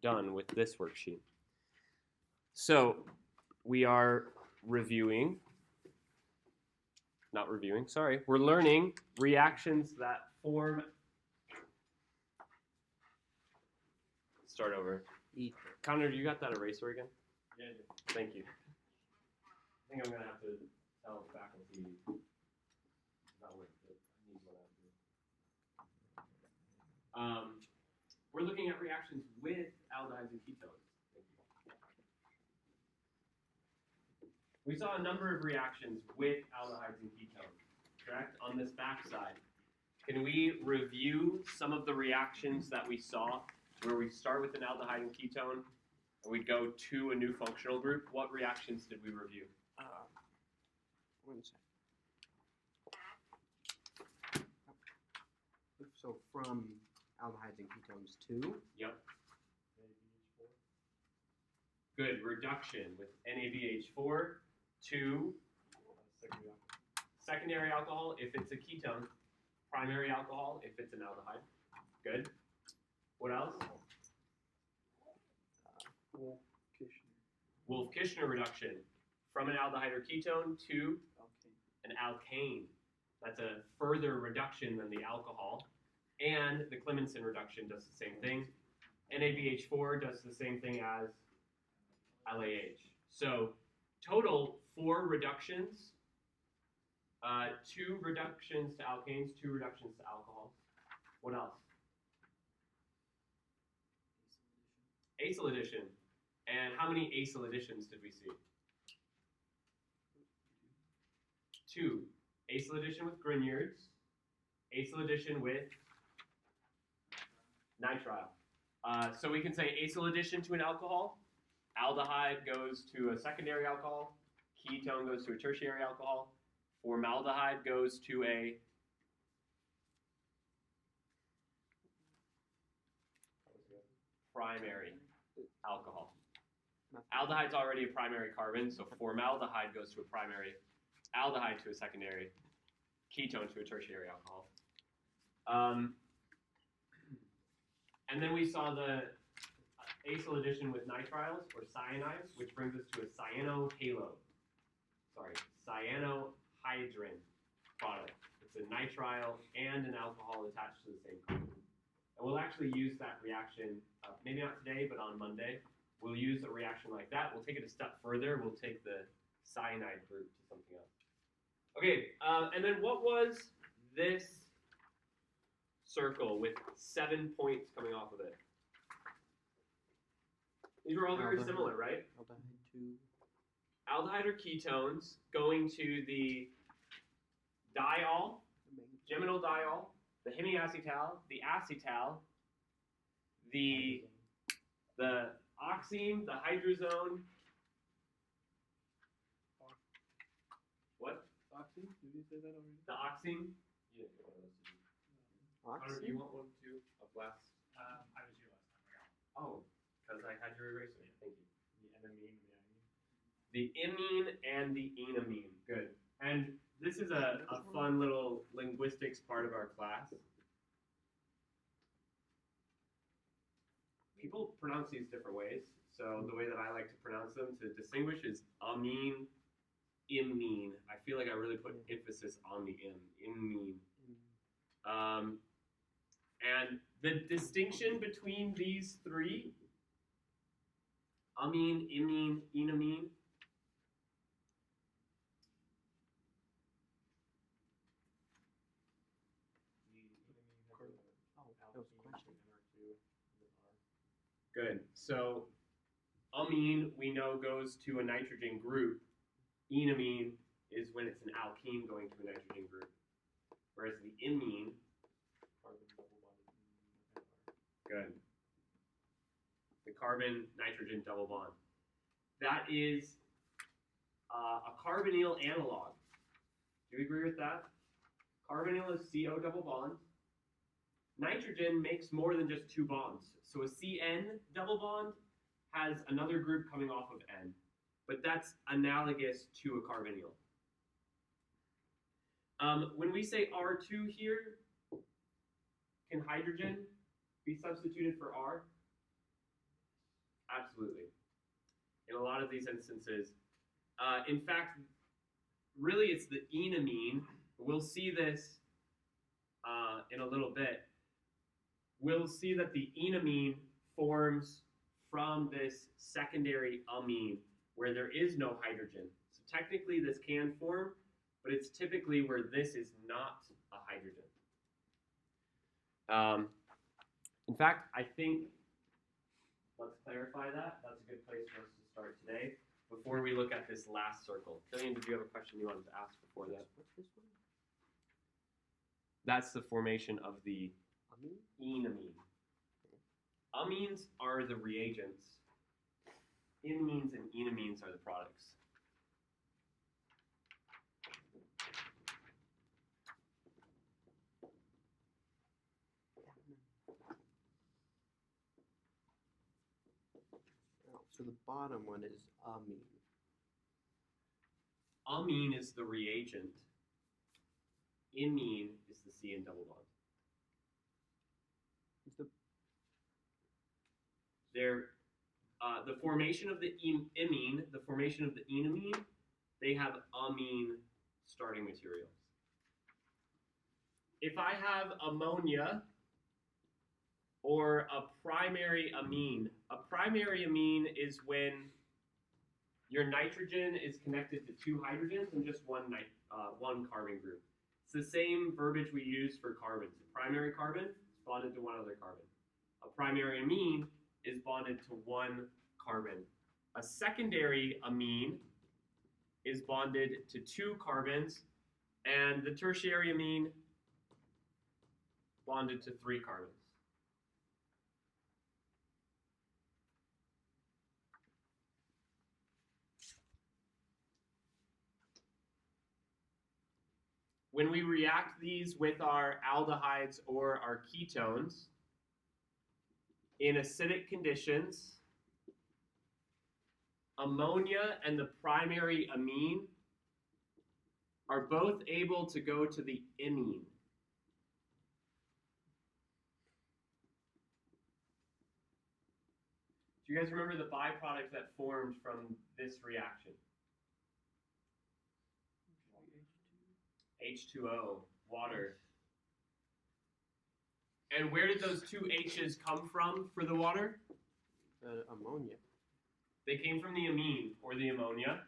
done with this worksheet. So we are reviewing, not reviewing, sorry, we're learning reactions that form, start over. Connor, you got that eraser again? Yeah, Thank you. I think I'm going to have to tell faculty not worth it. I need one out here. We're looking at reactions with aldehydes and ketones. Thank you. We saw a number of reactions with aldehydes and ketones, correct? On this back side. Can we review some of the reactions that we saw where we start with an aldehyde and ketone and we go to a new functional group? What reactions did we review? 1 second. So from aldehydes and ketones to? Yep. Good. Reduction with NABH4 to secondary alcohol if it's a ketone, primary alcohol if it's an aldehyde. Good. What else? Wolff-Kishner reduction from an aldehyde or ketone to an alkane. That's a further reduction than the alcohol. And the Clemmensen reduction does the same thing. NABH4 does the same thing as LAH. So total 4 reductions, 2 reductions to alkanes, 2 reductions to alcohols. What else? Acyl addition. And how many acyl additions did we see? 2. Acyl addition with Grignards. Acyl addition with nitrile. So we can say acyl addition to an alcohol. Aldehyde goes to a secondary alcohol. Ketone goes to a tertiary alcohol. Formaldehyde goes to a primary alcohol. Aldehyde's already a primary carbon, so formaldehyde goes to a primary, aldehyde to a secondary, ketone to a tertiary alcohol. And then we saw the acyl addition with nitriles or cyanides, which brings us to a cyanohydrin product. It's a nitrile and an alcohol attached to the same carbon. And we'll actually use that reaction, maybe not today, but on Monday. We'll use a reaction like that. We'll take it a step further. We'll take the cyanide group to something else. Okay, and then what was this circle with 7 points coming off of it? These were all very similar, right? Aldehyde or ketones going to the diol, geminal diol, the hemiacetal, the acetal, the oxime, the hydrazone. What? Oxime? Did you say that already? The oxime. You didn't get one of those, did you? Connor, do you want one too? Of last? I was here last time. I got one. Oh, because I had your eraser. Thank you. The enamine and the The imine and iamine. the enamine. Good. And this is a fun little linguistics part of our class. People pronounce these different ways. So the way that I like to pronounce them to distinguish is amine, imine. I feel like I really put emphasis on the imine. And the distinction between these 3, amine, imine, enamine, good. So amine, we know, goes to a nitrogen group. Enamine is when it's an alkene going to a nitrogen group. Whereas the imine, good. The carbon-nitrogen double bond. That is a carbonyl analog. Do you agree with that? Carbonyl is CO double bond. Nitrogen makes more than just 2 bonds. So a CN double bond has another group coming off of N. But that's analogous to a carbonyl. When we say R2 here, can hydrogen be substituted for R? in a lot of these instances. In fact, really it's the enamine. We'll see this in a little bit. We'll see that the enamine forms from this secondary amine where there is no hydrogen. So technically this can form, but it's typically where this is not a hydrogen. In fact, I think, let's clarify that. That's a good place for us to start today before we look at this last circle. Killian, did you have a question you wanted to ask before that? What's this one? That's the formation of the Amine? enamine. Amines are the reagents. Imines and enamines are the products. Oh, so the bottom one is amine. Amine is the reagent. Imine is the C and double bond. Is the The formation of the imine, the formation of the enamine, they have amine starting materials. If I have ammonia or a primary amine is when your nitrogen is connected to two hydrogens and just one carbon group. It's the same verbiage we use for carbons. A primary carbon is bonded to one other carbon. A primary amine is bonded to one carbon. A secondary amine is bonded to two carbons, and the tertiary amine bonded to three carbons. When we react these with our aldehydes or our ketones, in acidic conditions, ammonia and the primary amine are both able to go to the imine. Do you guys remember the byproduct that formed from this reaction? H2O, water. And where did those two H's come from for the water? the ammonia. They came from the amine, or the ammonia.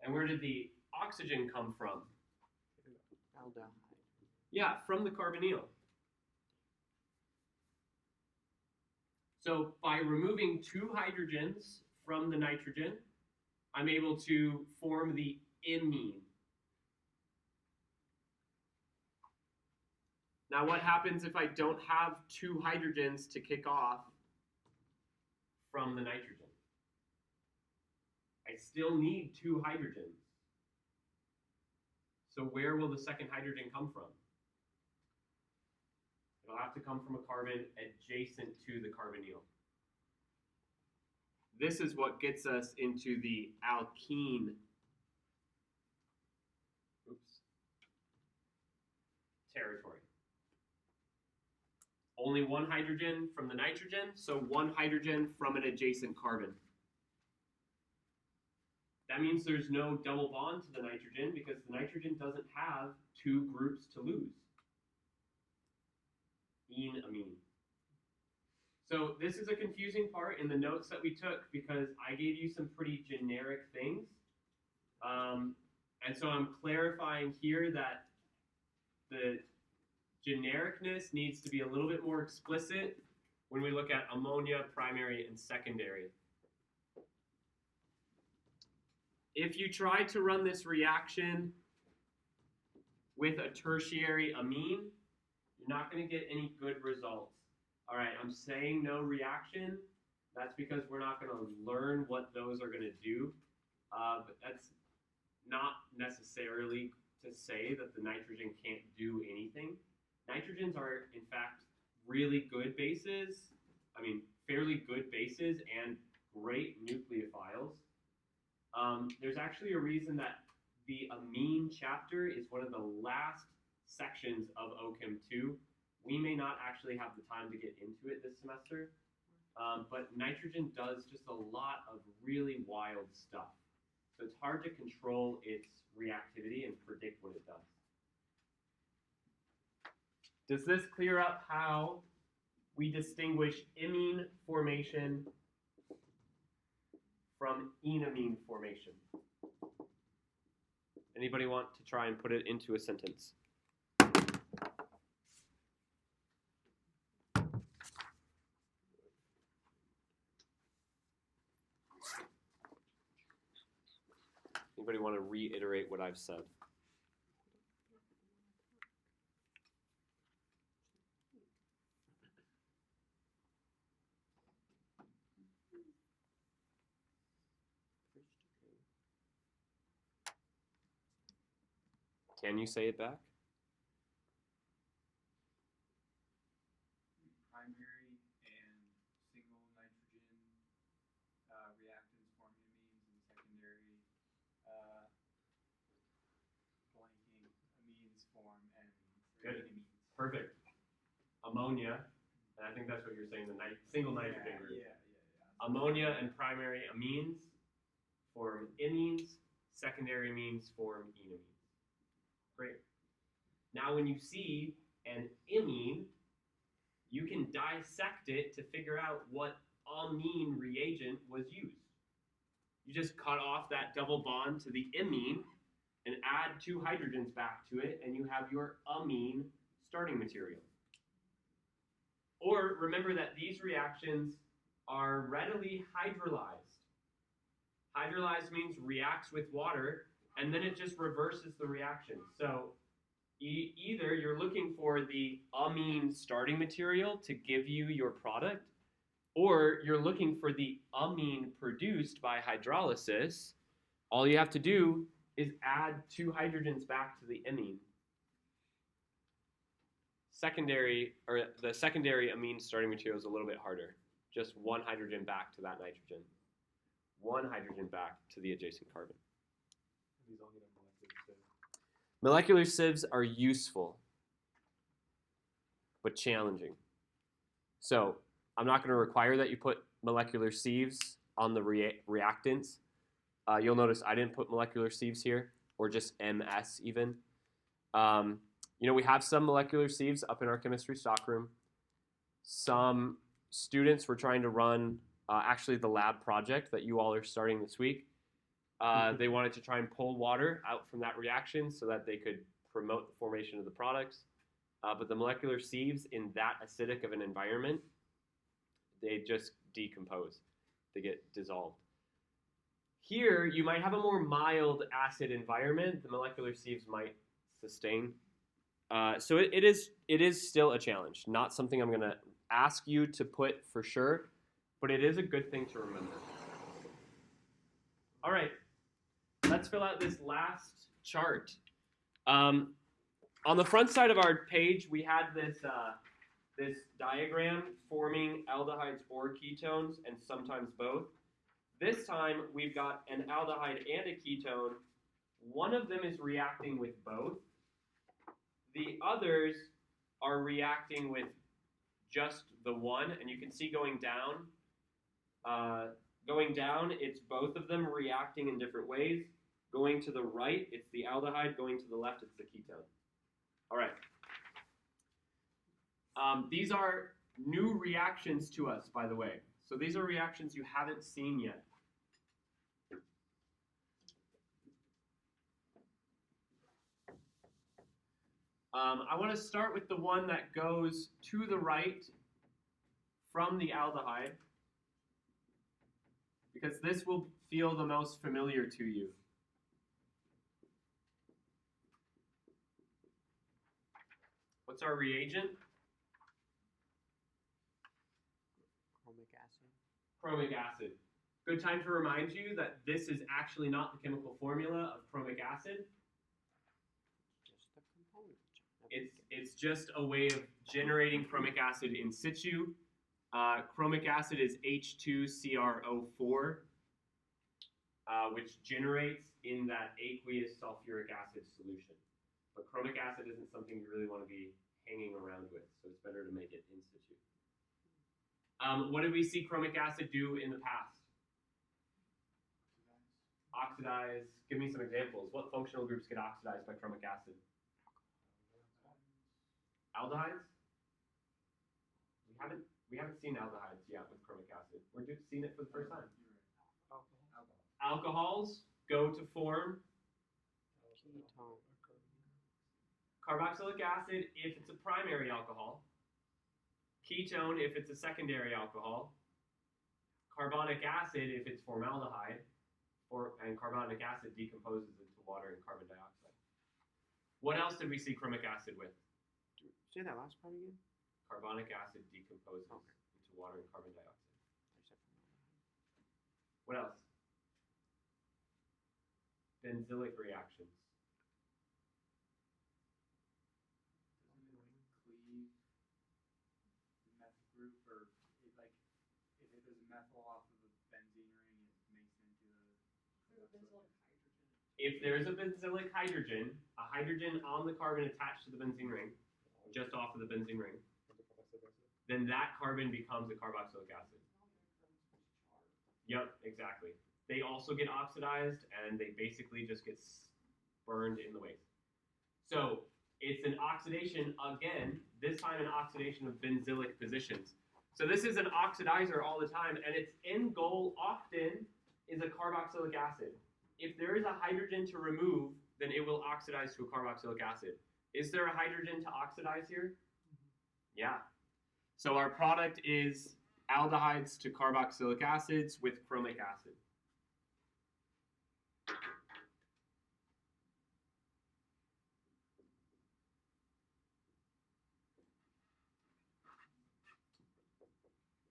And where did the oxygen come from? Aldehyde. Yeah, from the carbonyl. So by removing two hydrogens from the nitrogen, I'm able to form the imine. Now what happens if I don't have two hydrogens to kick off from the nitrogen? I still need two hydrogens. So where will the second hydrogen come from? It'll have to come from a carbon adjacent to the carbonyl. This is what gets us into the alkene territory. Only one hydrogen from the nitrogen, so one hydrogen from an adjacent carbon. That means there's no double bond to the nitrogen because the nitrogen doesn't have two groups to lose. Amine. So this is a confusing part in the notes that we took because I gave you some pretty generic things. And so I'm clarifying here that the genericness needs to be a little bit more explicit when we look at ammonia, primary, and secondary. If you try to run this reaction with a tertiary amine, you're not going to get any good results. All right, I'm saying no reaction. That's because we're not going to learn what those are going to do. But that's not necessarily to say that the nitrogen can't do anything. Nitrogens are, in fact, really good bases. I mean, fairly good bases and great nucleophiles. There's actually a reason that the amine chapter is one of the last sections of OChem 2. We may not actually have the time to get into it this semester, but nitrogen does just a lot of really wild stuff. So it's hard to control its reactivity and predict what it does. Does this clear up how we distinguish imine formation from enamine formation? Anybody want to try and put it into a sentence? Anybody want to reiterate what I've said? Can you say it back? Primary and single nitrogen reactants form amines, and secondary blanking amines form and Good. amines. Perfect. Ammonia, and I think that's what you're saying, the single nitrogen group. Yeah. Ammonia and primary amines form imines, secondary amines form enamines. Great. Now when you see an imine, you can dissect it to figure out what amine reagent was used. You just cut off that double bond to the imine and add 2 hydrogens back to it, and you have your amine starting material. Or remember that these reactions are readily hydrolyzed. Hydrolyzed means reacts with water, and then it just reverses the reaction. So either you're looking for the amine starting material to give you your product, or you're looking for the amine produced by hydrolysis. All you have to do is add 2 hydrogens back to the imine. The secondary amine starting material is a little bit harder. Just 1 hydrogen back to that nitrogen. 1 hydrogen back to the adjacent carbon. These all get a molecular sieve. Molecular sieves are useful, but challenging. So I'm not going to require that you put molecular sieves on the reactants. You'll notice I didn't put molecular sieves here, or just MS even. We have some molecular sieves up in our chemistry stockroom. Some students were trying to run actually the lab project that you all are starting this week. They wanted to try and pull water out from that reaction so that they could promote the formation of the products. But the molecular sieves in that acidic of an environment, they just decompose. They get dissolved. Here, you might have a more mild acid environment. The molecular sieves might sustain. So it is still a challenge. Not something I'm going to ask you to put for sure, but it is a good thing to remember. All right, let's fill out this last chart. On the front side of our page, we had this diagram forming aldehydes or ketones, and sometimes both. This time, we've got an aldehyde and a ketone. One of them is reacting with both. The others are reacting with just the one, and you can see going down, it's both of them reacting in different ways. Going to the right, it's the aldehyde. Going to the left, it's the ketone. All right. These are new reactions to us, by the way. So these are reactions you haven't seen yet. I want to start with the one that goes to the right from the aldehyde, because this will feel the most familiar to you. What's our reagent? Chromic acid. Chromic acid. Good time to remind you that this is actually not the chemical formula of chromic acid. Just the component. It's just a way of generating chromic acid in situ. Chromic acid is H2CrO4, which generates in that aqueous sulfuric acid solution. But chromic acid isn't something you really want to be hanging around with, so it's better to make it in situ. What did we see chromic acid do in the past? Oxidize. Give me some examples. What functional groups get oxidized by chromic acid? Aldehydes? We haven't seen aldehydes yet with chromic acid. We're just seeing it for the first time. Alcohols go to form Ketone. carboxylic acid if it's a primary alcohol, ketone if it's a secondary alcohol, carbonic acid if it's formaldehyde, and carbonic acid decomposes into water and carbon dioxide. What else did we see chromic acid with? Say that last part again. Carbonic acid decomposes Okay. into water and carbon dioxide. Except for What else? Benzylic reactions. Doesn't it cleave the methyl group, or it, like if it does a methyl off of a benzene ring, it makes it into a If there's a benzylic hydrogen, a hydrogen on the carbon attached to the benzene ring, just off of the benzene ring, then that carbon becomes a carboxylic acid. Yep, exactly. They also get oxidized, and they basically just get burned in the waste. So it's an oxidation, again, this time an oxidation of benzylic positions. So this is an oxidizer all the time, and its end goal often is a carboxylic acid. If there is a hydrogen to remove, then it will oxidize to a carboxylic acid. Is there a hydrogen to oxidize here? Yeah. So our product is aldehydes to carboxylic acids with chromic acid.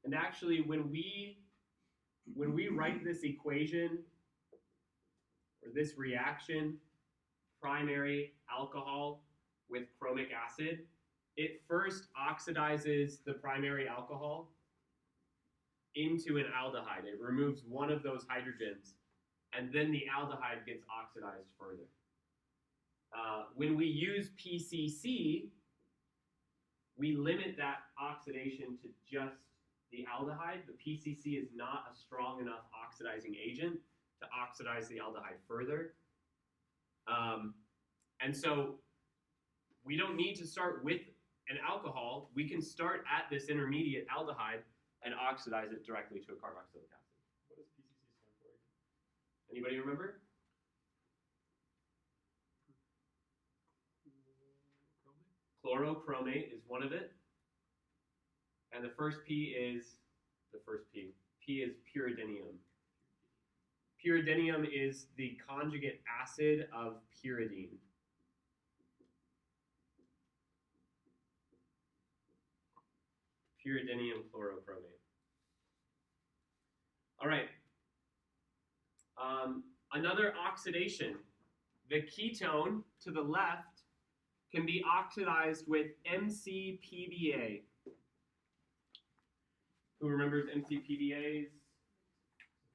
And actually, when we write this equation or this reaction, primary alcohol with chromic acid, it first oxidizes the primary alcohol into an aldehyde. It removes one of those hydrogens, and then the aldehyde gets oxidized further. When we use PCC, we limit that oxidation to just the aldehyde. The PCC is not a strong enough oxidizing agent to oxidize the aldehyde further. And so we don't need to start with an alcohol. We can start at this intermediate aldehyde and oxidize it directly to a carboxylic acid. What does PCC stand for again? Anybody remember? Chlorochromate is one of it. And the first P is the first P. P is pyridinium. Pyridinium is the conjugate acid of pyridine. Pyridinium chlorochromate. All right. Another oxidation. The ketone to the left can be oxidized with MCPBA. Who remembers MCPBA's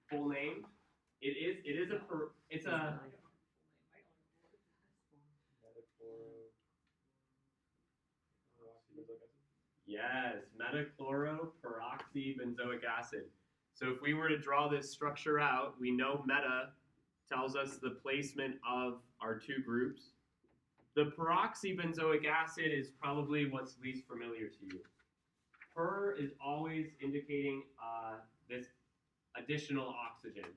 full name? It's a yes, metachloroperoxybenzoic acid. So if we were to draw this structure out, we know meta tells us the placement of our two groups. The peroxybenzoic acid is probably what's least familiar to you. Per is always indicating this additional oxygen.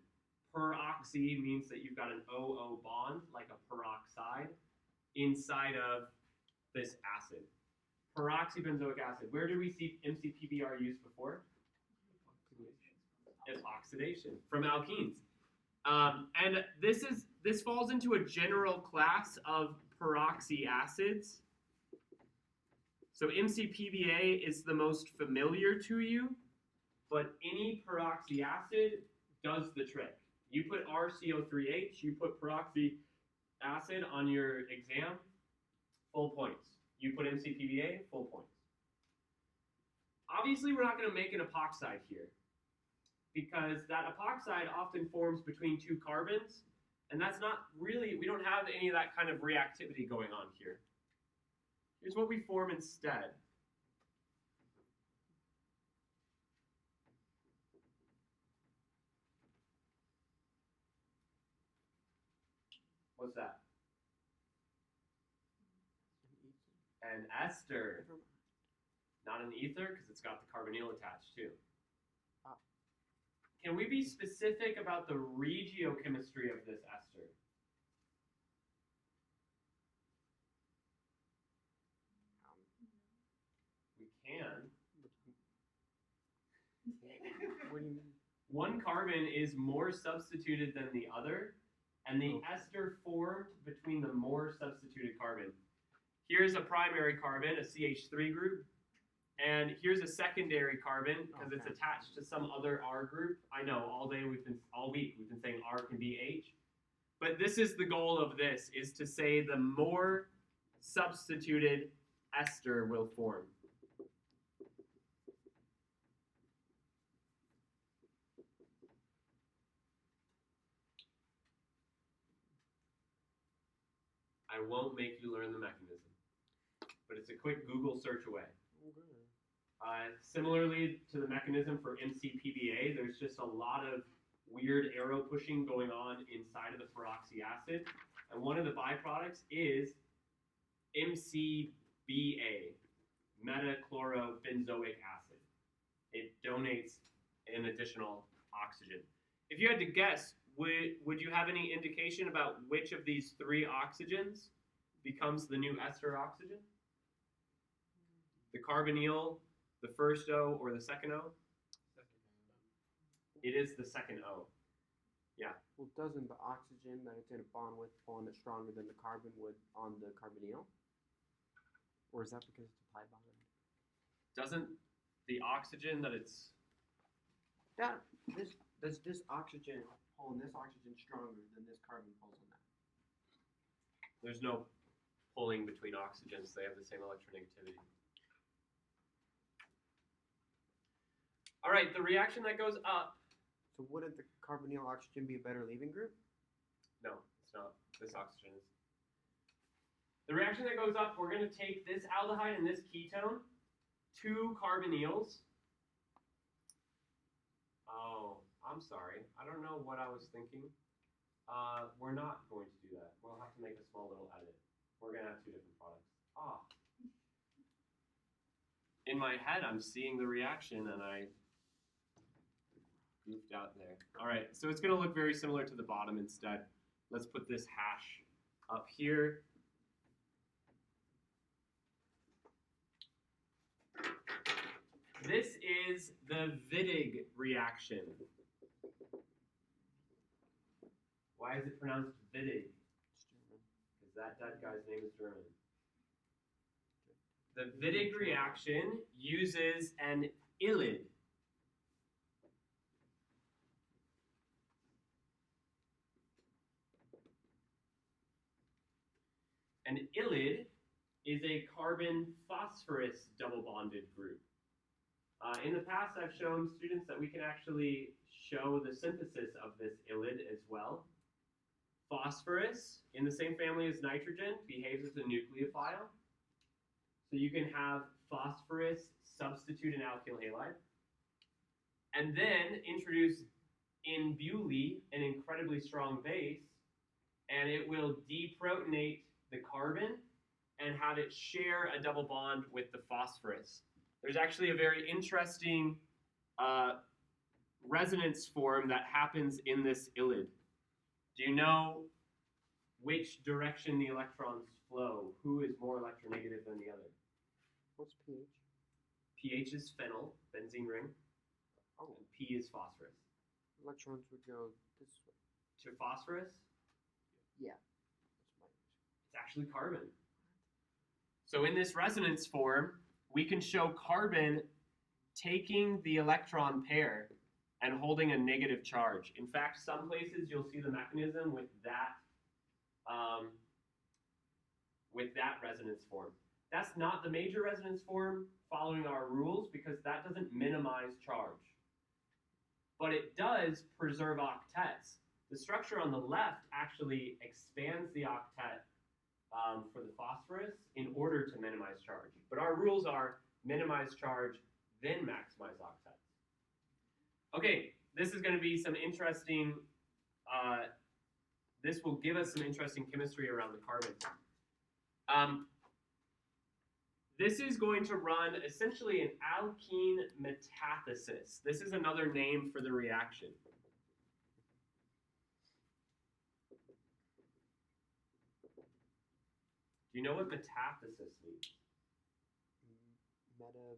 Peroxy means that you've got an OO bond, like a peroxide, inside of this acid. Peroxybenzoic acid. Where did we see MCPBR used before? As oxidation from alkenes. And this falls into a general class of peroxy acids. So MCPBA is the most familiar to you, but any peroxy acid does the trick. You put RCO3H, you put peroxy acid on your exam, full points. You put MCPBA, full points. Obviously, we're not going to make an epoxide here because that epoxide often forms between two carbons, and that's not really, we don't have any of that kind of reactivity going on here. Here's what we form instead. What's that? An ester. Not an ether, because it's got the carbonyl attached too. Ah. Can we be specific about the regiochemistry of this ester? We can. What do you mean? One carbon is more substituted than the other, and the Okay. ester formed between the more substituted carbon. Here's a primary carbon, a CH3 group, and here's a secondary carbon because it's Okay. attached to some other R group. I know all week we've been saying R can be H, but this is the goal of this: is to say the more substituted ester will form. I won't make you learn the mechanism, but it's a quick Google search away. Similarly to the mechanism for MCPBA, there's just a lot of weird arrow pushing going on inside of the peroxy acid, and one of the byproducts is MCBA, metachlorobenzoic acid. It donates an additional oxygen. If you had to guess, would you have any indication about which of these three oxygens becomes the new ester oxygen? The carbonyl, the first O, or the second O? It is the second O. Yeah. Well, doesn't the oxygen that it's in a bond with bond it stronger than the carbon would on the carbonyl? Or is that because it's a pi bond? Doesn't the oxygen that it's... Does this oxygen pull on this oxygen stronger than this carbon pulls on that? There's no pulling between oxygens. They have the same electronegativity. All right, the reaction that goes up... So wouldn't the carbonyl oxygen be a better leaving group? No, it's not. This oxygen is. The reaction that goes up, we're going to take this aldehyde and this ketone, two carbonyls. Oh, I'm sorry. I don't know what I was thinking. We're not going to do that. We'll have to make a small little edit. We're going to have two different products. Ah. In my head, I'm seeing the reaction, and I goofed out there. All right, so it's going to look very similar to the bottom instead. Let's put this hash up here. This is the Wittig reaction. Why is it pronounced Wittig? Because that guy's name is German. The Wittig reaction uses an ylid. An ylid is a carbon phosphorus double bonded group. In the past, I've shown students that we can actually show the synthesis of this ylid as well. Phosphorus, in the same family as nitrogen, behaves as a nucleophile. So you can have phosphorus substitute an alkyl halide. And then introduce in butylene an incredibly strong base, and it will deprotonate the carbon and have it share a double bond with the phosphorus. There's actually a very interesting resonance form that happens in this ylid. Do you know which direction the electrons flow? Who is more electronegative than the other? What's pH? pH is phenyl, benzene ring, Oh, and P is phosphorus. electrons would go this way. To phosphorus, Yeah. That's my it's actually carbon. So in this resonance form, we can show carbon taking the electron pair and holding a negative charge. In fact, some places you'll see the mechanism with that resonance form. That's not the major resonance form following our rules because that doesn't minimize charge. But it does preserve octets. The structure on the left actually expands the octet for the phosphorus in order to minimize charge. But our rules are minimize charge, then maximize octets. Okay, this is going to be some interesting this will give us some interesting chemistry around the carbon. This is going to run essentially an alkene metathesis. This is another name for the reaction. Do you know what metathesis means? Meta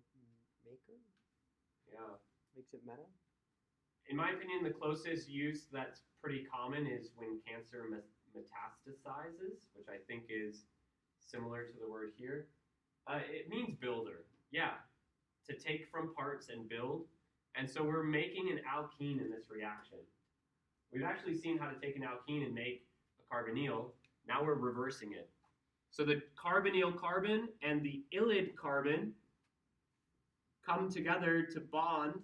maker? Yeah. Makes it meta? In my opinion, the closest use that's pretty common is when cancer metastasizes, which I think is similar to the word here. It means builder. Yeah, to take from parts and build. And so we're making an alkene in this reaction. We've actually seen how to take an alkene and make a carbonyl. Now we're reversing it. So the carbonyl carbon and the ylide carbon come together to bond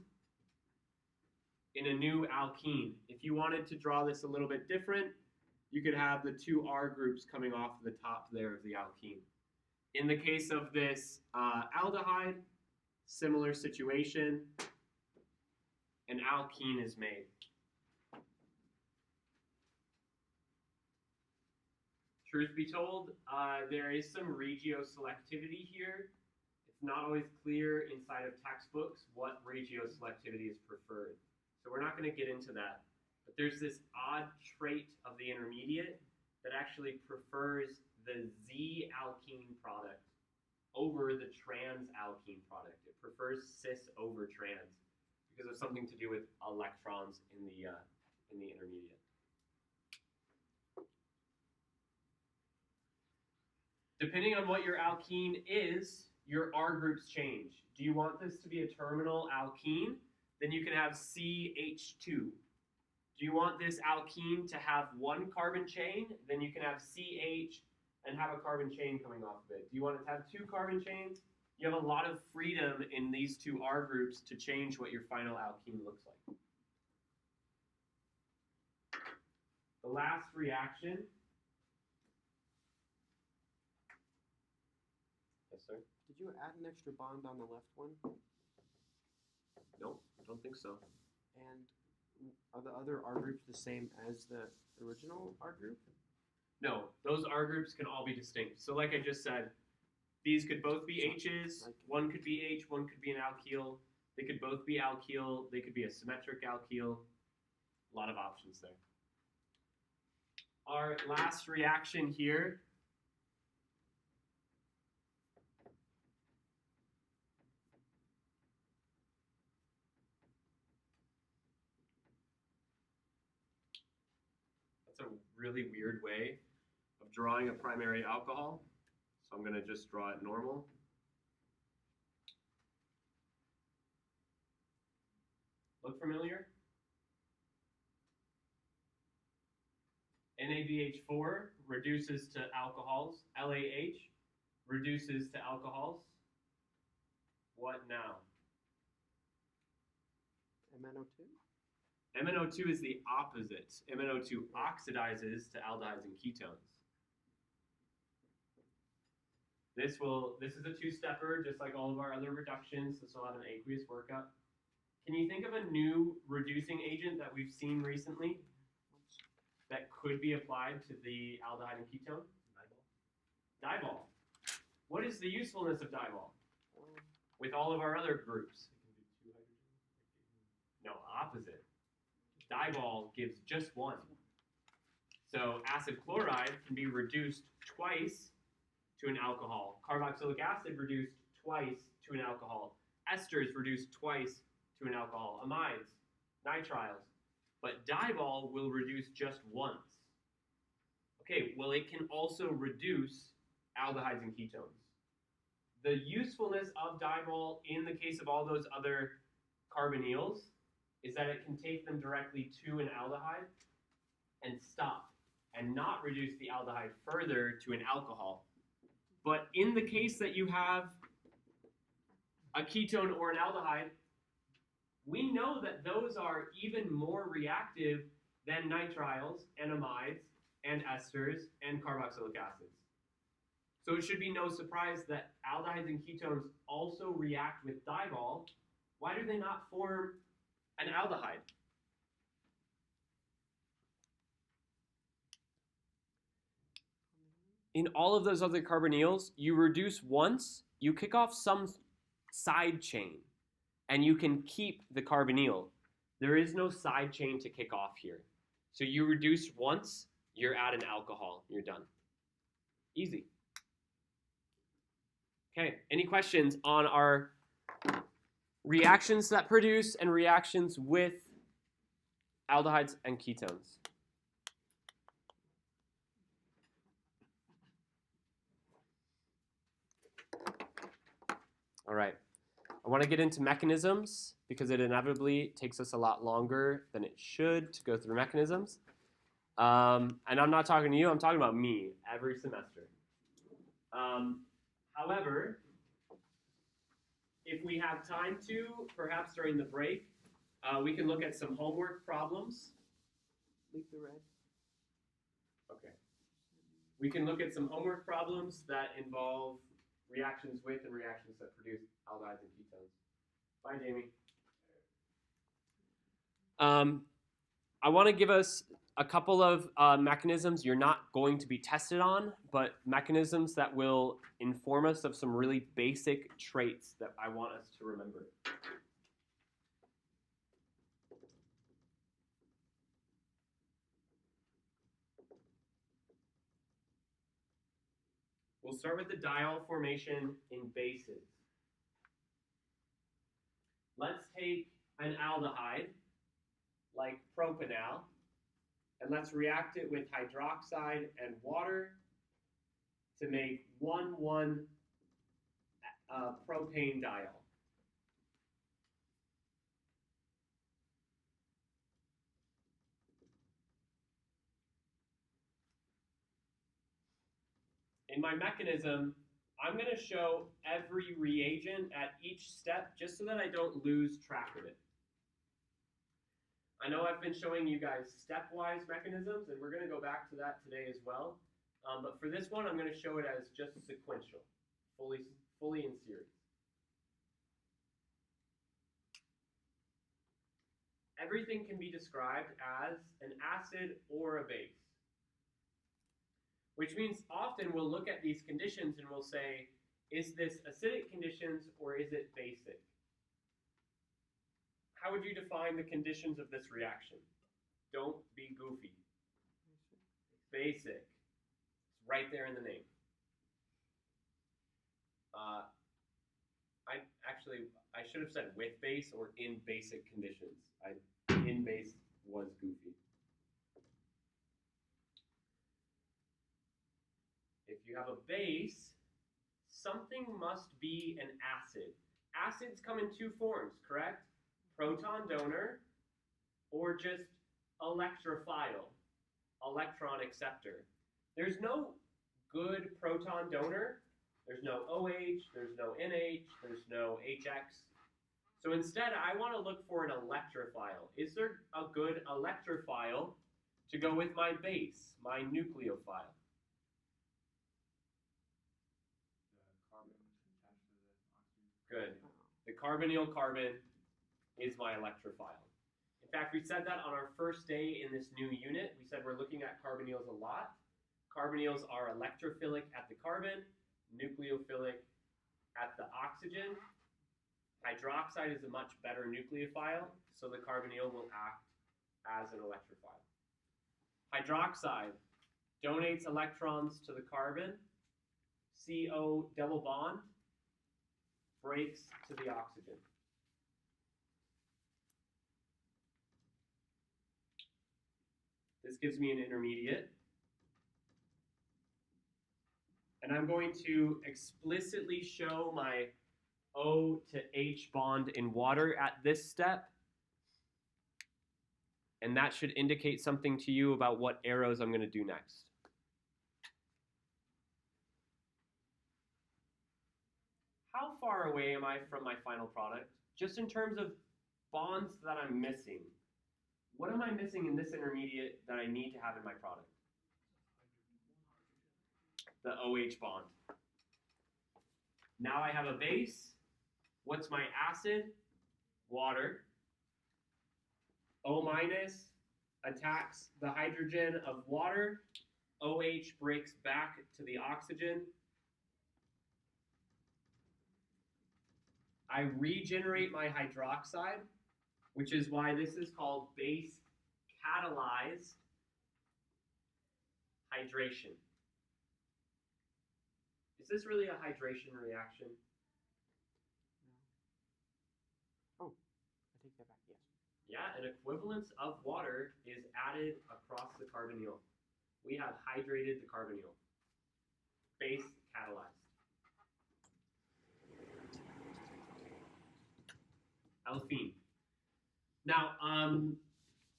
in a new alkene. If you wanted to draw this a little bit different, you could have the two R groups coming off the top there of the alkene. In the case of this aldehyde, similar situation, an alkene is made. Truth be told, there is some regioselectivity here. It's not always clear inside of textbooks what regioselectivity is preferred. So we're not going to get into that. But there's this odd trait of the intermediate that actually prefers the Z-alkene product over the trans-alkene product. It prefers cis over trans because of something to do with electrons in the intermediate. Depending on what your alkene is, your R groups change. Do you want this to be a terminal alkene? Then you can have CH2. Do you want this alkene to have one carbon chain? Then you can have CH and have a carbon chain coming off of it. Do you want it to have two carbon chains? You have a lot of freedom in these two R groups to change what your final alkene looks like. The last reaction. Yes, sir? Did you add an extra bond on the left one? Nope, I don't think so. And are the other R groups the same as the original R group? No, those R groups can all be distinct. So like I just said, these could both be H's, one could be H, one could be an alkyl, they could both be alkyl, they could be a symmetric alkyl, a lot of options there. Our last reaction here a really weird way of drawing a primary alcohol. So I'm going to just draw it normal. Look familiar? NADH4 reduces to alcohols. LAH reduces to alcohols. What now? MnO2? MnO2 is the opposite. MnO2 oxidizes to aldehydes and ketones. This is a two-stepper, just like all of our other reductions. This will have an aqueous workup. Can you think of a new reducing agent that we've seen recently that could be applied to the aldehyde and ketone? Dibol. What is the usefulness of dibol with all of our other groups? No, opposite. Dibol gives just one. So acid chloride can be reduced twice to an alcohol. Carboxylic acid reduced twice to an alcohol. Esters reduced twice to an alcohol. Amides, nitriles. But dibol will reduce just once. Okay, well it can also reduce aldehydes and ketones. The usefulness of dibol in the case of all those other carbonyls is that it can take them directly to an aldehyde and stop and not reduce the aldehyde further to an alcohol. But in the case that you have a ketone or an aldehyde, we know that those are even more reactive than nitriles and amides and esters and carboxylic acids. So it should be no surprise that aldehydes and ketones also react with dibol. Why do they not form an aldehyde? in all of those other carbonyls, you reduce once, you kick off some side chain, and you can keep the carbonyl. There is no side chain to kick off here. So you reduce once, you're at an alcohol, you're done. Easy. Okay, any questions on our reactions that produce and reactions with aldehydes and ketones? All right, I want to get into mechanisms because it inevitably takes us a lot longer than it should to go through mechanisms. And I'm not talking to you, I'm talking about me every semester. However, if we have time to, perhaps during the break, we can look at some homework problems. Leave the red. Okay. We can look at some homework problems that involve reactions with and reactions that produce aldehydes and ketones. Bye, Jamie. I want to give us a couple of mechanisms you're not going to be tested on, but mechanisms that will inform us of some really basic traits that I want us to remember. We'll start with the diol formation in bases. Let's take an aldehyde, like propanal, and let's react it with hydroxide and water to make 1,1 propane diol. In my mechanism, I'm going to show every reagent at each step just so that I don't lose track of it. I know I've been showing you guys stepwise mechanisms, and we're going to go back to that today as well. But for this one, I'm going to show it as just sequential, fully in series. Everything can be described as an acid or a base, which means often we'll look at these conditions and we'll say, is this acidic conditions or is it basic? How would you define the conditions of this reaction? Don't be goofy. Basic. It's right there in the name. I should have said with base or in basic conditions. In base was goofy. If you have a base, something must be an acid. Acids come in two forms, correct? Proton donor, or just electrophile, electron acceptor. There's no good proton donor. There's no OH, there's no NH, there's no HX. So instead, I want to look for an electrophile. Is there a good electrophile to go with my base, my nucleophile? Good. The carbonyl carbon is my electrophile. In fact, we said that on our first day in this new unit. We said we're looking at carbonyls a lot. Carbonyls are electrophilic at the carbon, nucleophilic at the oxygen. Hydroxide is a much better nucleophile, so the carbonyl will act as an electrophile. Hydroxide donates electrons to the carbon. CO double bond breaks to the oxygen. This gives me an intermediate. And I'm going to explicitly show my O to H bond in water at this step. And that should indicate something to you about what arrows I'm going to do next. How far away am I from my final product? Just in terms of bonds that I'm missing. What am I missing in this intermediate that I need to have in my product? The OH bond. Now I have a base. What's my acid? Water. O minus attacks the hydrogen of water, OH breaks back to the oxygen. I regenerate my hydroxide, which is why this is called base catalyzed hydration. Is this really a hydration reaction? Oh, I take that back, yes. Yeah, an equivalence of water is added across the carbonyl. We have hydrated the carbonyl. Base catalyzed. Alphene. Now,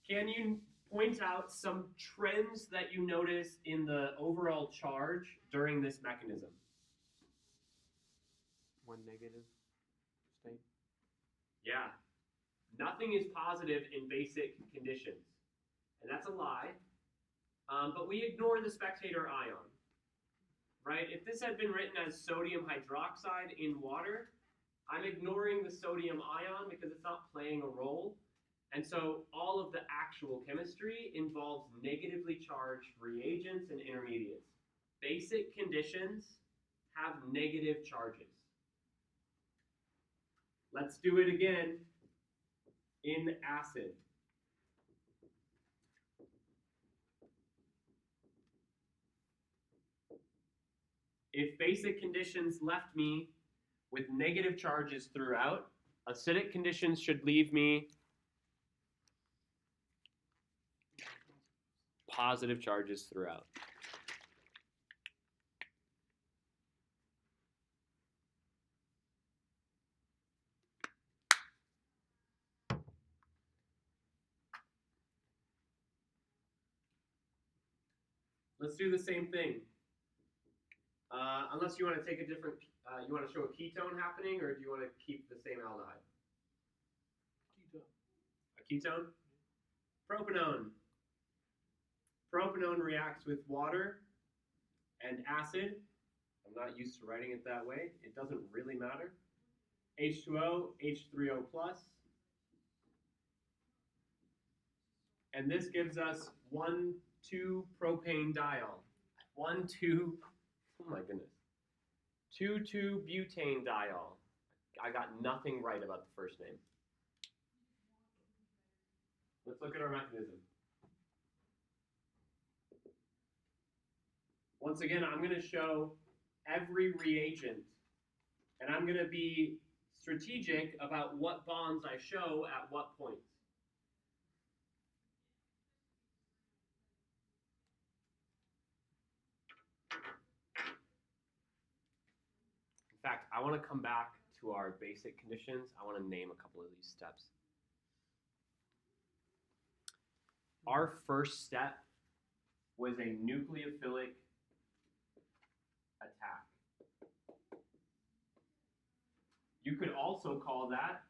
can you point out some trends that you notice in the overall charge during this mechanism? One negative state. Yeah. Nothing is positive in basic conditions. And that's a lie. But we ignore the spectator ion. Right? If this had been written as sodium hydroxide in water, I'm ignoring the sodium ion because it's not playing a role. And so all of the actual chemistry involves negatively charged reagents and intermediates. Basic conditions have negative charges. Let's do it again in acid. If basic conditions left me with negative charges throughout, acidic conditions should leave me positive charges throughout. Let's do the same thing. Unless you want to take a different, you want to show a ketone happening, or do you want to keep the same aldehyde? Ketone. A ketone? Propanone. Propanone reacts with water and acid. I'm not used to writing it that way. It doesn't really matter. H2O, H3O+. And this gives us 1,2-propane-diol. 1,2, oh my goodness. 2,2-butane-diol. I got nothing right about the first name. Let's look at our mechanism. Once again, I'm going to show every reagent, and I'm going to be strategic about what bonds I show at what points. In fact, I want to come back to our basic conditions. I want to name a couple of these steps. Our first step was a nucleophilic attack. You could also call that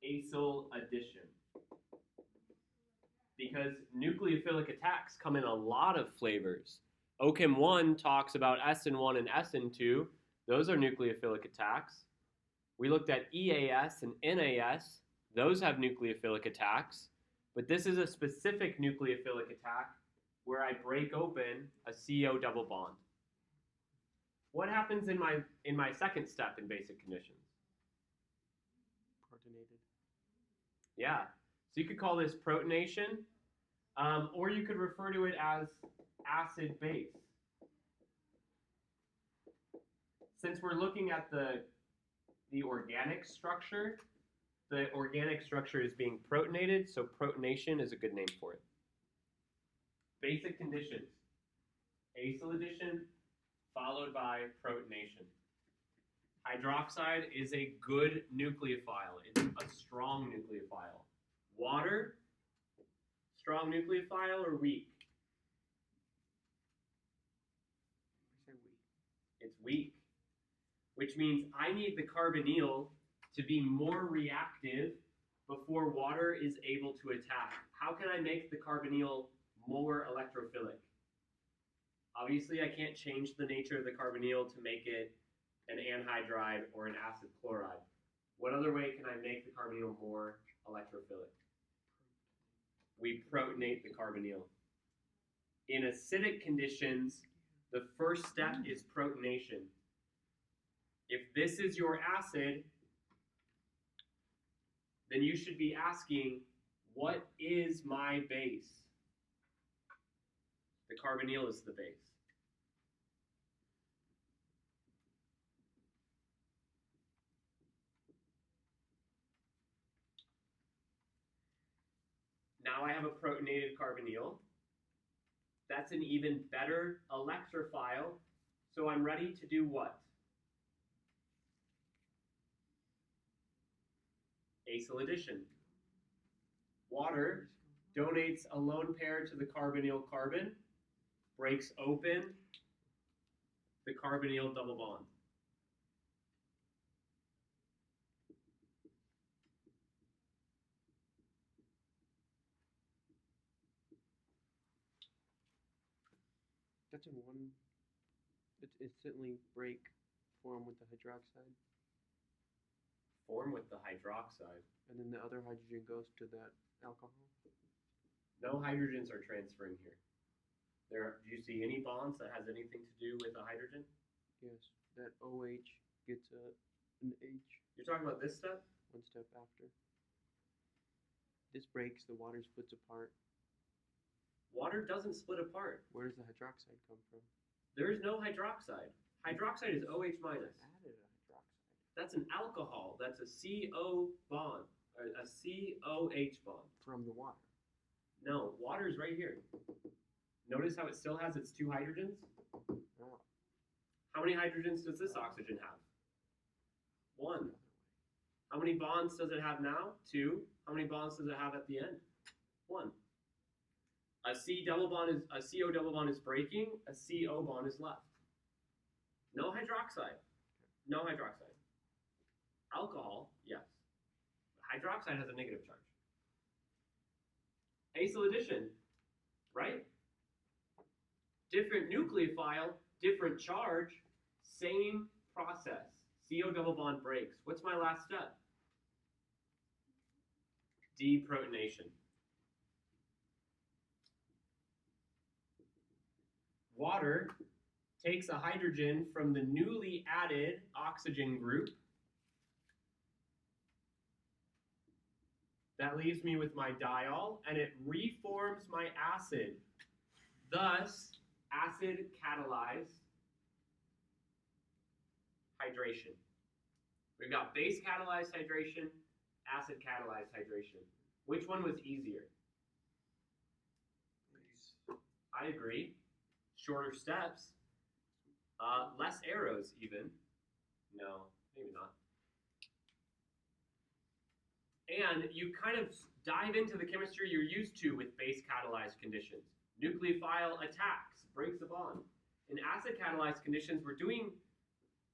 acyl addition, because nucleophilic attacks come in a lot of flavors. OChem 1 talks about SN1 and SN2. Those are nucleophilic attacks. We looked at EAS and NAS. Those have nucleophilic attacks. But this is a specific nucleophilic attack where I break open a CO double bond. What happens in my second step in basic conditions? Protonated. Yeah. So you could call this protonation, or you could refer to it as acid-base. Since we're looking at the organic structure, the organic structure is being protonated, so protonation is a good name for it. Basic conditions. Acyl addition followed by protonation. Hydroxide is a good nucleophile. It's a strong nucleophile. Water, strong nucleophile or weak? It's weak, which means I need the carbonyl to be more reactive before water is able to attack. How can I make the carbonyl more electrophilic? Obviously, I can't change the nature of the carbonyl to make it an anhydride or an acid chloride. What other way can I make the carbonyl more electrophilic? We protonate the carbonyl. In acidic conditions, the first step is protonation. If this is your acid, then you should be asking, what is my base? The carbonyl is the base. Now I have a protonated carbonyl. That's an even better electrophile. So I'm ready to do what? Acyl addition. Water donates a lone pair to the carbonyl carbon, breaks open the carbonyl double bond. That's in one. It instantly break form with the hydroxide, Form with the hydroxide. and then the other hydrogen goes to that alcohol. No hydrogens are transferring here. Do you see any bonds that has anything to do with a hydrogen? Yes, that OH gets an H You're talking about this step? one step after. This breaks, the water splits apart. Water doesn't split apart. Where does the hydroxide come from? There is no hydroxide. Hydroxide is OH minus. Added a hydroxide. That's an alcohol. That's a CO bond, or a COH bond. From the water. No, water is right here. Notice how it still has its two hydrogens? Oh. How many hydrogens does this oxygen have? One. How many bonds does it have now? Two. How many bonds does it have at the end? One. A CO double bond is breaking, a CO bond is left. No hydroxide. No hydroxide. Alcohol, yes. Hydroxide has a negative charge. Acyl addition, right? Different nucleophile, different charge, same process. CO double bond breaks. What's my last step? Deprotonation. Water takes a hydrogen from the newly added oxygen group. That leaves me with my diol, and it reforms my acid. Thus, acid catalyzed hydration. We've got base catalyzed hydration, acid catalyzed hydration. Which one was easier? I agree. Shorter steps. Less arrows, even. No, maybe not. And you kind of dive into the chemistry you're used to with base catalyzed conditions. Nucleophile attacks, breaks a bond. In acid catalyzed conditions, we're doing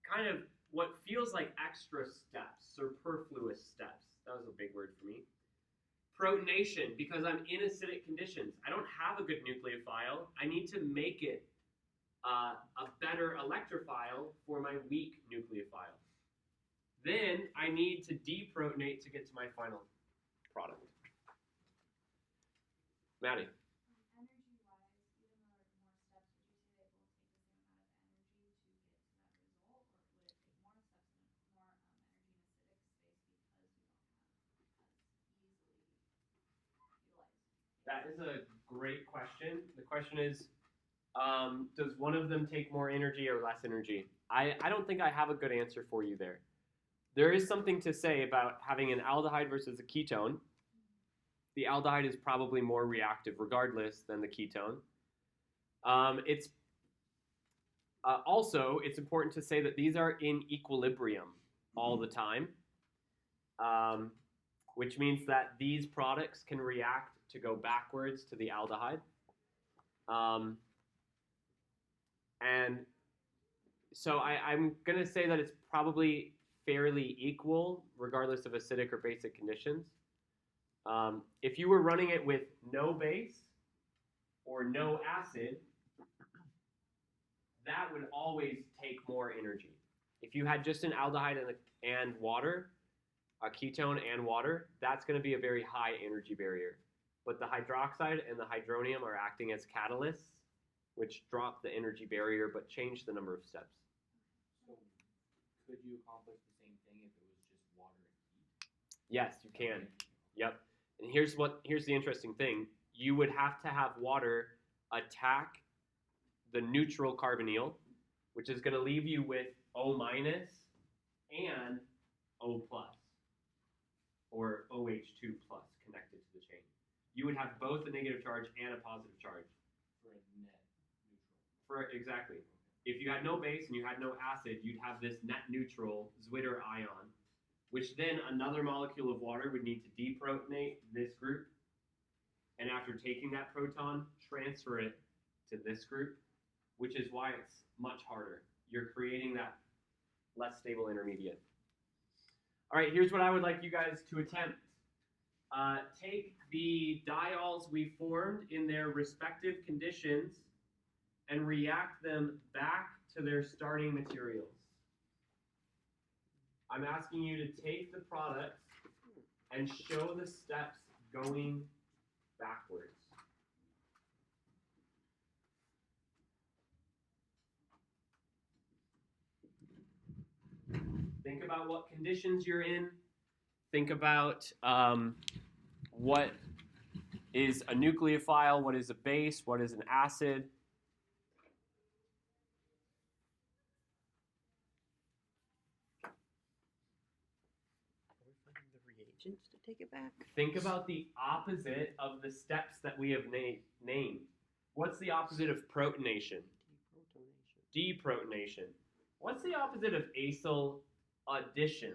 kind of what feels like extra steps, superfluous steps. That was a big word for me. Protonation, because I'm in acidic conditions. I don't have a good nucleophile. I need to make it a better electrophile for my weak nucleophile. Then I need to deprotonate to get to my final product. Maddie. Energy-wise, even though there are more steps, would you say they both take the same amount of energy to get to that result, or would it take more steps and more energy in acidic space because we don't have as easily utilized? That is a great question. The question is, does one of them take more energy or less energy? I don't think I have a good answer for you there. There is something to say about having an aldehyde versus a ketone. The aldehyde is probably more reactive regardless than the ketone. Also, it's important to say that these are in equilibrium all the time, which means that these products can react to go backwards to the aldehyde. And so I'm going to say that it's probably fairly equal regardless of acidic or basic conditions. If you were running it with no base or no acid, that would always take more energy. If you had just an aldehyde and water, a ketone and water, that's going to be a very high energy barrier. But the hydroxide and the hydronium are acting as catalysts, which drop the energy barrier but change the number of steps. So, could you accomplish the same thing if it was just water and heat? Yes, you can. Yep. And here's the interesting thing. You would have to have water attack the neutral carbonyl, which is going to leave you with O minus and O plus, or OH2 plus connected to the chain. You would have both a negative charge and a positive charge. For a net neutral. Exactly. If you had no base and you had no acid, you'd have this net neutral Zwitter ion, which then another molecule of water would need to deprotonate this group, and after taking that proton, transfer it to this group, which is why it's much harder. You're creating that less stable intermediate. All right, here's what I would like you guys to attempt. Take the diols we formed in their respective conditions and react them back to their starting materials. I'm asking you to take the products and show the steps going backwards. Think about what conditions you're in. Think about what is a nucleophile, what is a base, what is an acid. Are we finding the reagents to take it back? Think about the opposite of the steps that we have named. What's the opposite of protonation? Deprotonation. Deprotonation. What's the opposite of acyl addition?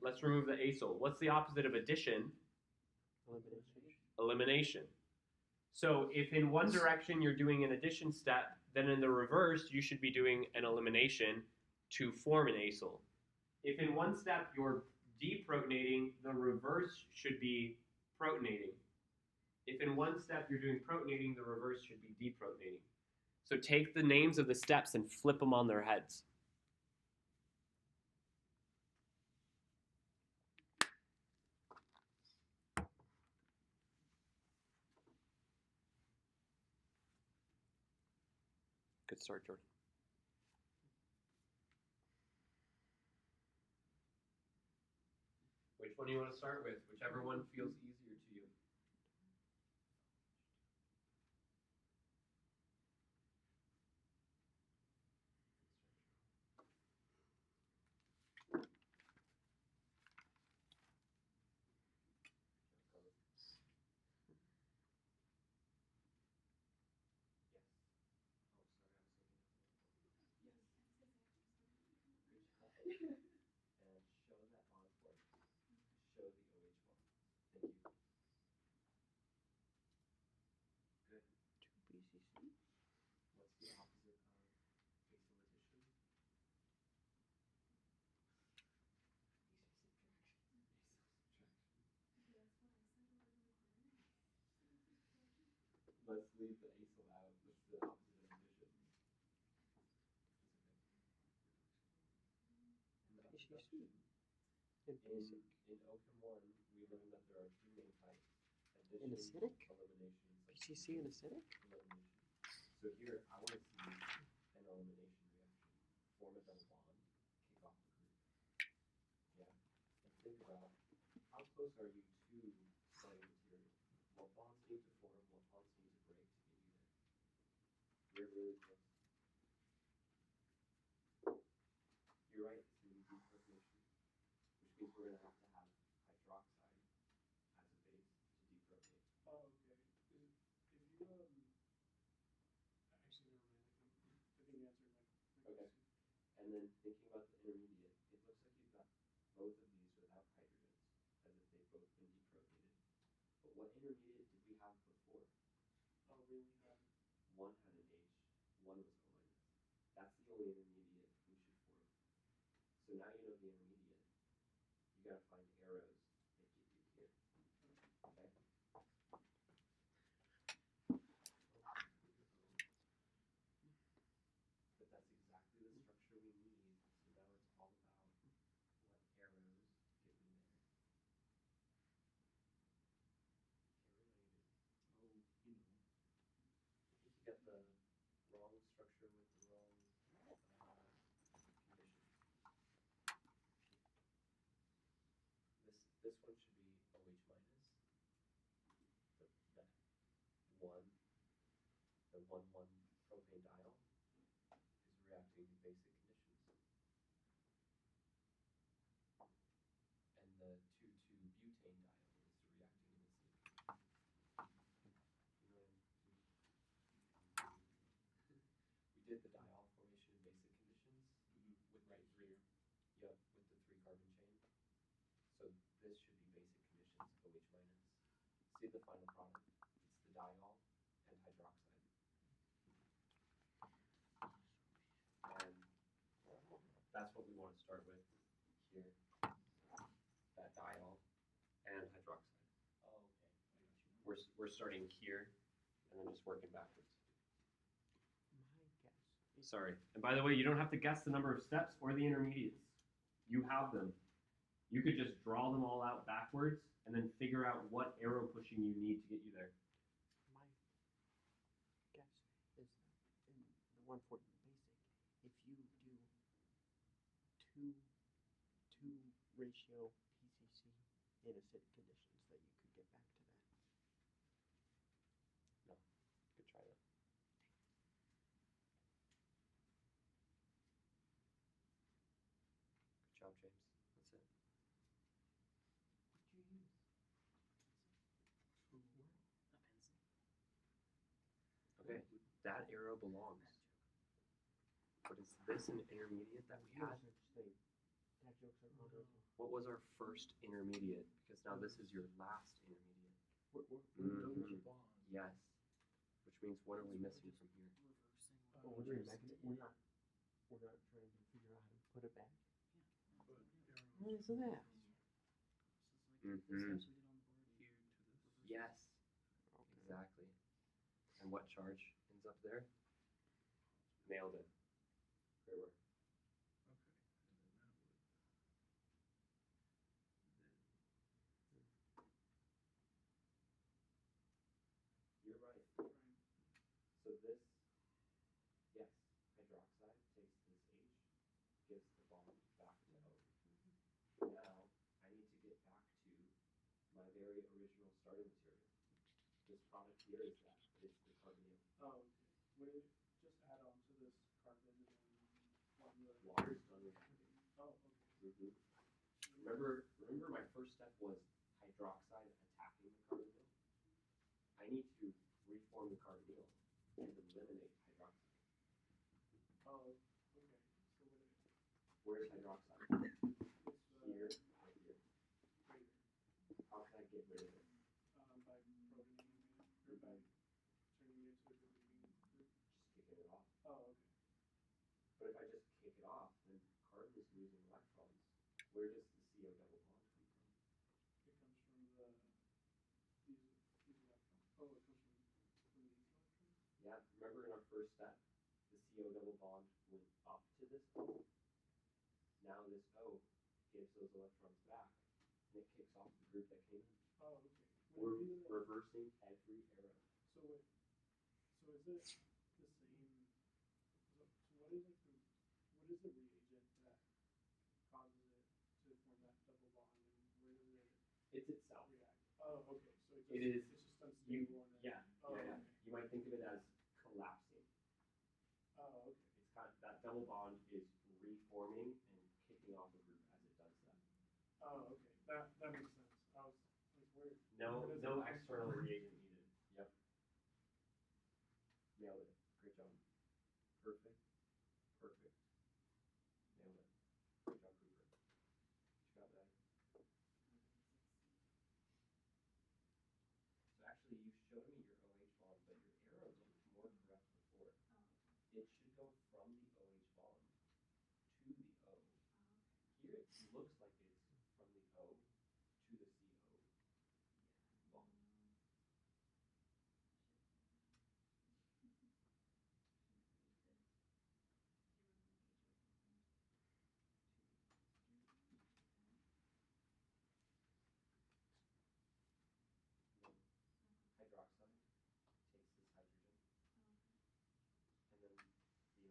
Let's remove the acyl. What's the opposite of addition? Elimination. Elimination. So if in one direction you're doing an addition step, then in the reverse you should be doing an elimination to form an acyl. If in one step you're deprotonating, the reverse should be protonating. If in one step you're doing protonating, the reverse should be deprotonating. So take the names of the steps and flip them on their heads. Good start, Jordan. Which one do you want to start with? Whichever one feels easier to you. Let's leave the acyl out. What's the opposite of addition? PCC. And basic. In OCHEM 1, we learned that there are two main types. And Addition, acidic? elimination, PCC and acidic? elimination. So here, I want to see an elimination reaction. Form a double bond, kick off the group. Yeah? And think about how close are you to starting material? What bonds need to form, what bonds need to break to get you there? You're really close. You're right, it's going to be deprotonation, which means we're going to have hydroxide as a base to deprotonate. Oh, okay. If you actually never mind. I think the answer might Okay. And then thinking about the intermediate, it looks like you've got both of these without hydrogens, as if they've both been deprotonated. But what intermediate did we have before? Oh, we only have One had an H, one was O minus. That's the only intermediate we should form. So now you know the intermediate. You gotta find arrows that get you here. Okay? But that's exactly the structure we need. So now it's all about what arrows get me there. Okay, we're sure with the wrong condition. This one should be OH minus. That one, the 1,1 propane diol is reacting in basic conditions. And the 2,2 butane diol is reacting in acidic. You know, we did the diol formation in basic conditions with right here. Yep, with the 3 carbon chain. So this should be basic conditions OH minus. See the final product? It's the diol and hydroxide. And that's what we want to start with here. That diol and hydroxide. Oh, okay. I got you. We're starting here and then just working backwards. My guess is Sorry. And by the way, you don't have to guess the number of steps or the intermediates. You have them. You could just draw them all out backwards and then figure out what arrow pushing you need to get you there. my guess is in the one for basic, if you do two ratio PCC in acidic conditions, that you could get back to that. No. Good try that. Good job, James. That's it. What'd you use? A pencil. Okay. That arrow belongs. But is this an intermediate that we had? Dad jokes are honorable. What was our first intermediate? Because now this is your last intermediate. We're Mhm. Yes. Which means what are we missing from here? Reversing. Oh, we're doing mechanism. We're not trying to figure out how to put it back. What is that? This is like the Mhm. steps we did on the board here to the reverse. Yes. Exactly. And what charge ends up there? Nailed it. Great work. You're right. So this, yes, hydroxide takes this H, gives the bond back to O. Now, I need to get back to my very original starting material. This product here is that, but it's the carbonyl. Oh, okay. Would it just add on to this carbon and then one the Water's done reacting. Oh, okay. Mm-hmm. Remember my first step was hydroxide attacking the carbonyl? I need to reform the carbonyl and eliminate hydroxide. Oh, okay. So would it? Where's hydroxide? It's Here, right here. right here. How can I get rid of it? By protonating it or by turning it into a deleting group. Just kicking it off. Oh, okay. But if I just kick it off, then carbon is losing electrons. Where does the CO double bond come from? It comes from these electrons. Oh, it comes from these electrons. Yeah, remember in our first step, the CO double bond went up to this O. Now this O gives those electrons back, and it kicks off the group that came in. Oh, okay. We're Would it be the, reversing every arrow. so is it the same? So what is the reagent that causes it to form that double bond, and where does it It's itself. react? Oh, okay. So It is- It's just unstable. And then, Yeah, oh, yeah, yeah. Okay. You might think of it as collapsing. Oh, okay. It's kind of, that double bond is reforming and kicking off a group as it does that. Oh, okay. That makes sense. I was like, where? No where does it come external from? reagent needed. Yep. Nailed it. Great job. Perfect. Perfect. Nailed it. Great job, Cooper. What you got, Dad? So actually, you showed me your OH bond, but your arrow looked more correct before. It should go from the OH bond to the O. Here it looks like it's from the O to the CO bond. Hydroxide takes this hydrogen, and then the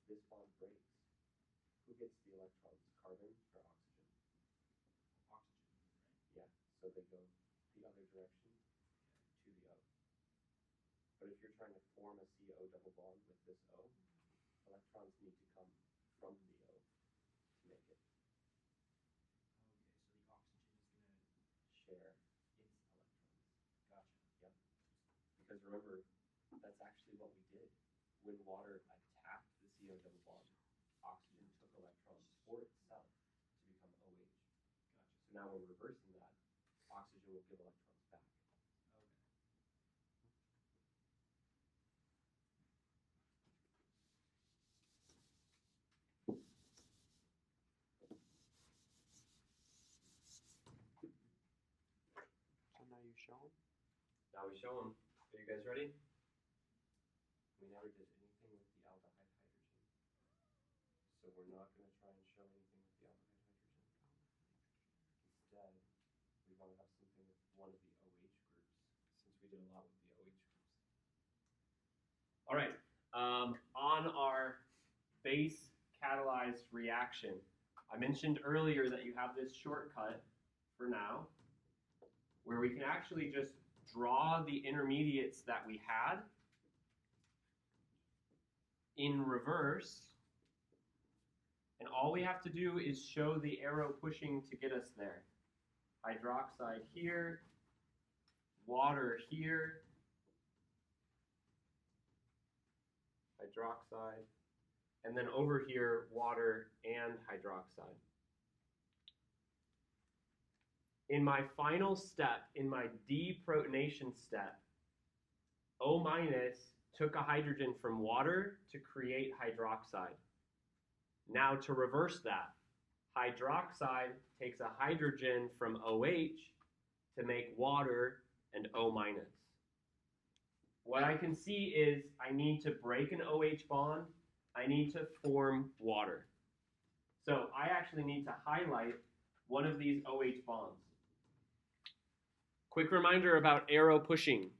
this bond breaks, who gets the electrons, carbon or oxygen? Oxygen, right? Yeah, so they go the other direction to the O. But if you're trying to form a CO double bond with this O, electrons need to come from the O to make it. Okay, so the oxygen is gonna. Share its electrons. Gotcha. Yep. Because remember, that's actually what we did. When water attacked the CO double bond, oxygen took electrons for itself to become OH. Gotcha. So now we're reversing that. Oxygen will give electrons back. Okay. So now you show them? Now we show them. Are you guys ready? We never did anything with the aldehyde hydrogen. So we're not going to try and show anything with the aldehyde hydrogen. Instead, we want to have something with one of the OH groups, since we did a lot with the OH groups. All right. On our base catalyzed reaction, I mentioned earlier that you have this shortcut for now, where we can actually just draw the intermediates that we had in reverse, and all we have to do is show the arrow pushing to get us there. Hydroxide here, water here, hydroxide, and then over here, water and hydroxide. In my final step, in my deprotonation step, O- took a hydrogen from water to create hydroxide. Now to reverse that, hydroxide takes a hydrogen from OH to make water and O-. What I can see is I need to break an OH bond, I need to form water. So I actually need to highlight one of these OH bonds. Quick reminder about arrow pushing.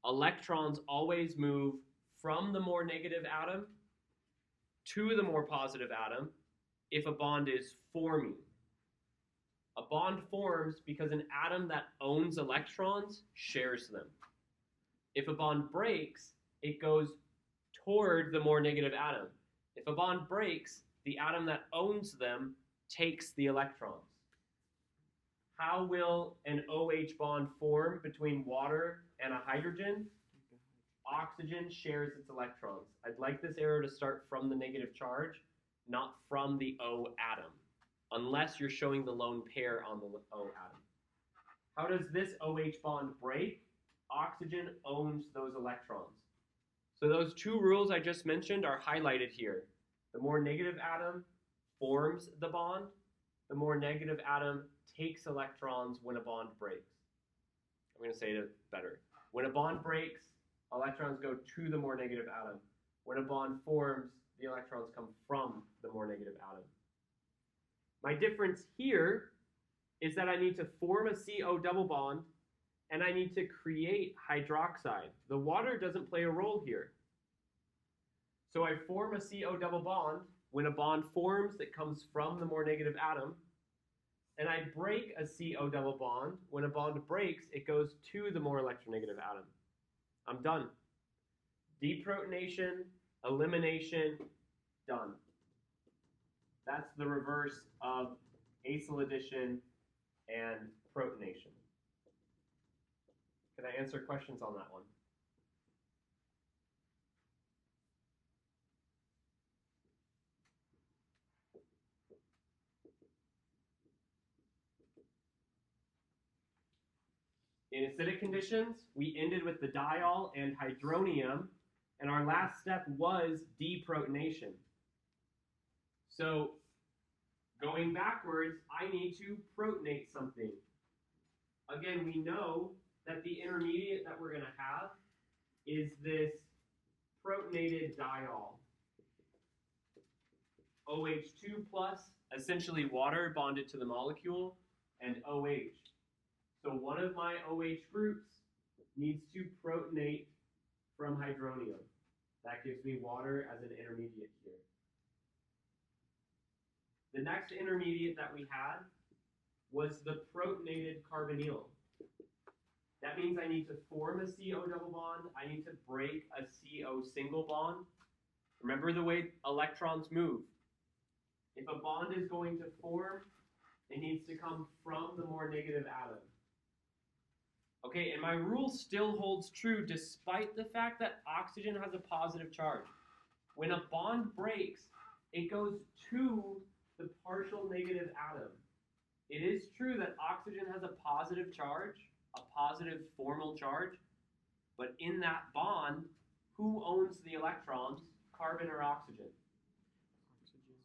Electrons always move from the more negative atom to the more positive atom if a bond is forming. A bond forms because an atom that owns electrons shares them. If a bond breaks, it goes toward the more negative atom. If a bond breaks, the atom that owns them takes the electrons. How will an OH bond form between water and a hydrogen? Oxygen shares its electrons. I'd like this arrow to start from the negative charge, not from the O atom, unless you're showing the lone pair on the O atom. How does this OH bond break? Oxygen owns those electrons. So those two rules I just mentioned are highlighted here. The more negative atom forms the bond. The more negative atom takes electrons when a bond breaks. I'm going to say it better. When a bond breaks, electrons go to the more negative atom. When a bond forms, the electrons come from the more negative atom. My difference here is that I need to form a CO double bond and I need to create hydroxide. The water doesn't play a role here. So I form a CO double bond. When a bond forms, it comes from the more negative atom. And I break a CO double bond. When a bond breaks, it goes to the more electronegative atom. I'm done. Deprotonation, elimination, done. That's the reverse of acyl addition and protonation. Can I answer questions on that one? In acidic conditions, we ended with the diol and hydronium, and our last step was deprotonation. So, going backwards, I need to protonate something. Again, we know that the intermediate that we're going to have is this protonated diol. OH2 plus, essentially water bonded to the molecule, and OH. So one of my OH groups needs to protonate from hydronium. That gives me water as an intermediate here. The next intermediate that we had was the protonated carbonyl. That means I need to form a CO double bond. I need to break a CO single bond. Remember the way electrons move. If a bond is going to form, it needs to come from the more negative atom. Okay, and my rule still holds true despite the fact that oxygen has a positive charge. When a bond breaks, it goes to the partial negative atom. It is true that oxygen has a positive charge, a positive formal charge, but in that bond, who owns the electrons, carbon or oxygen?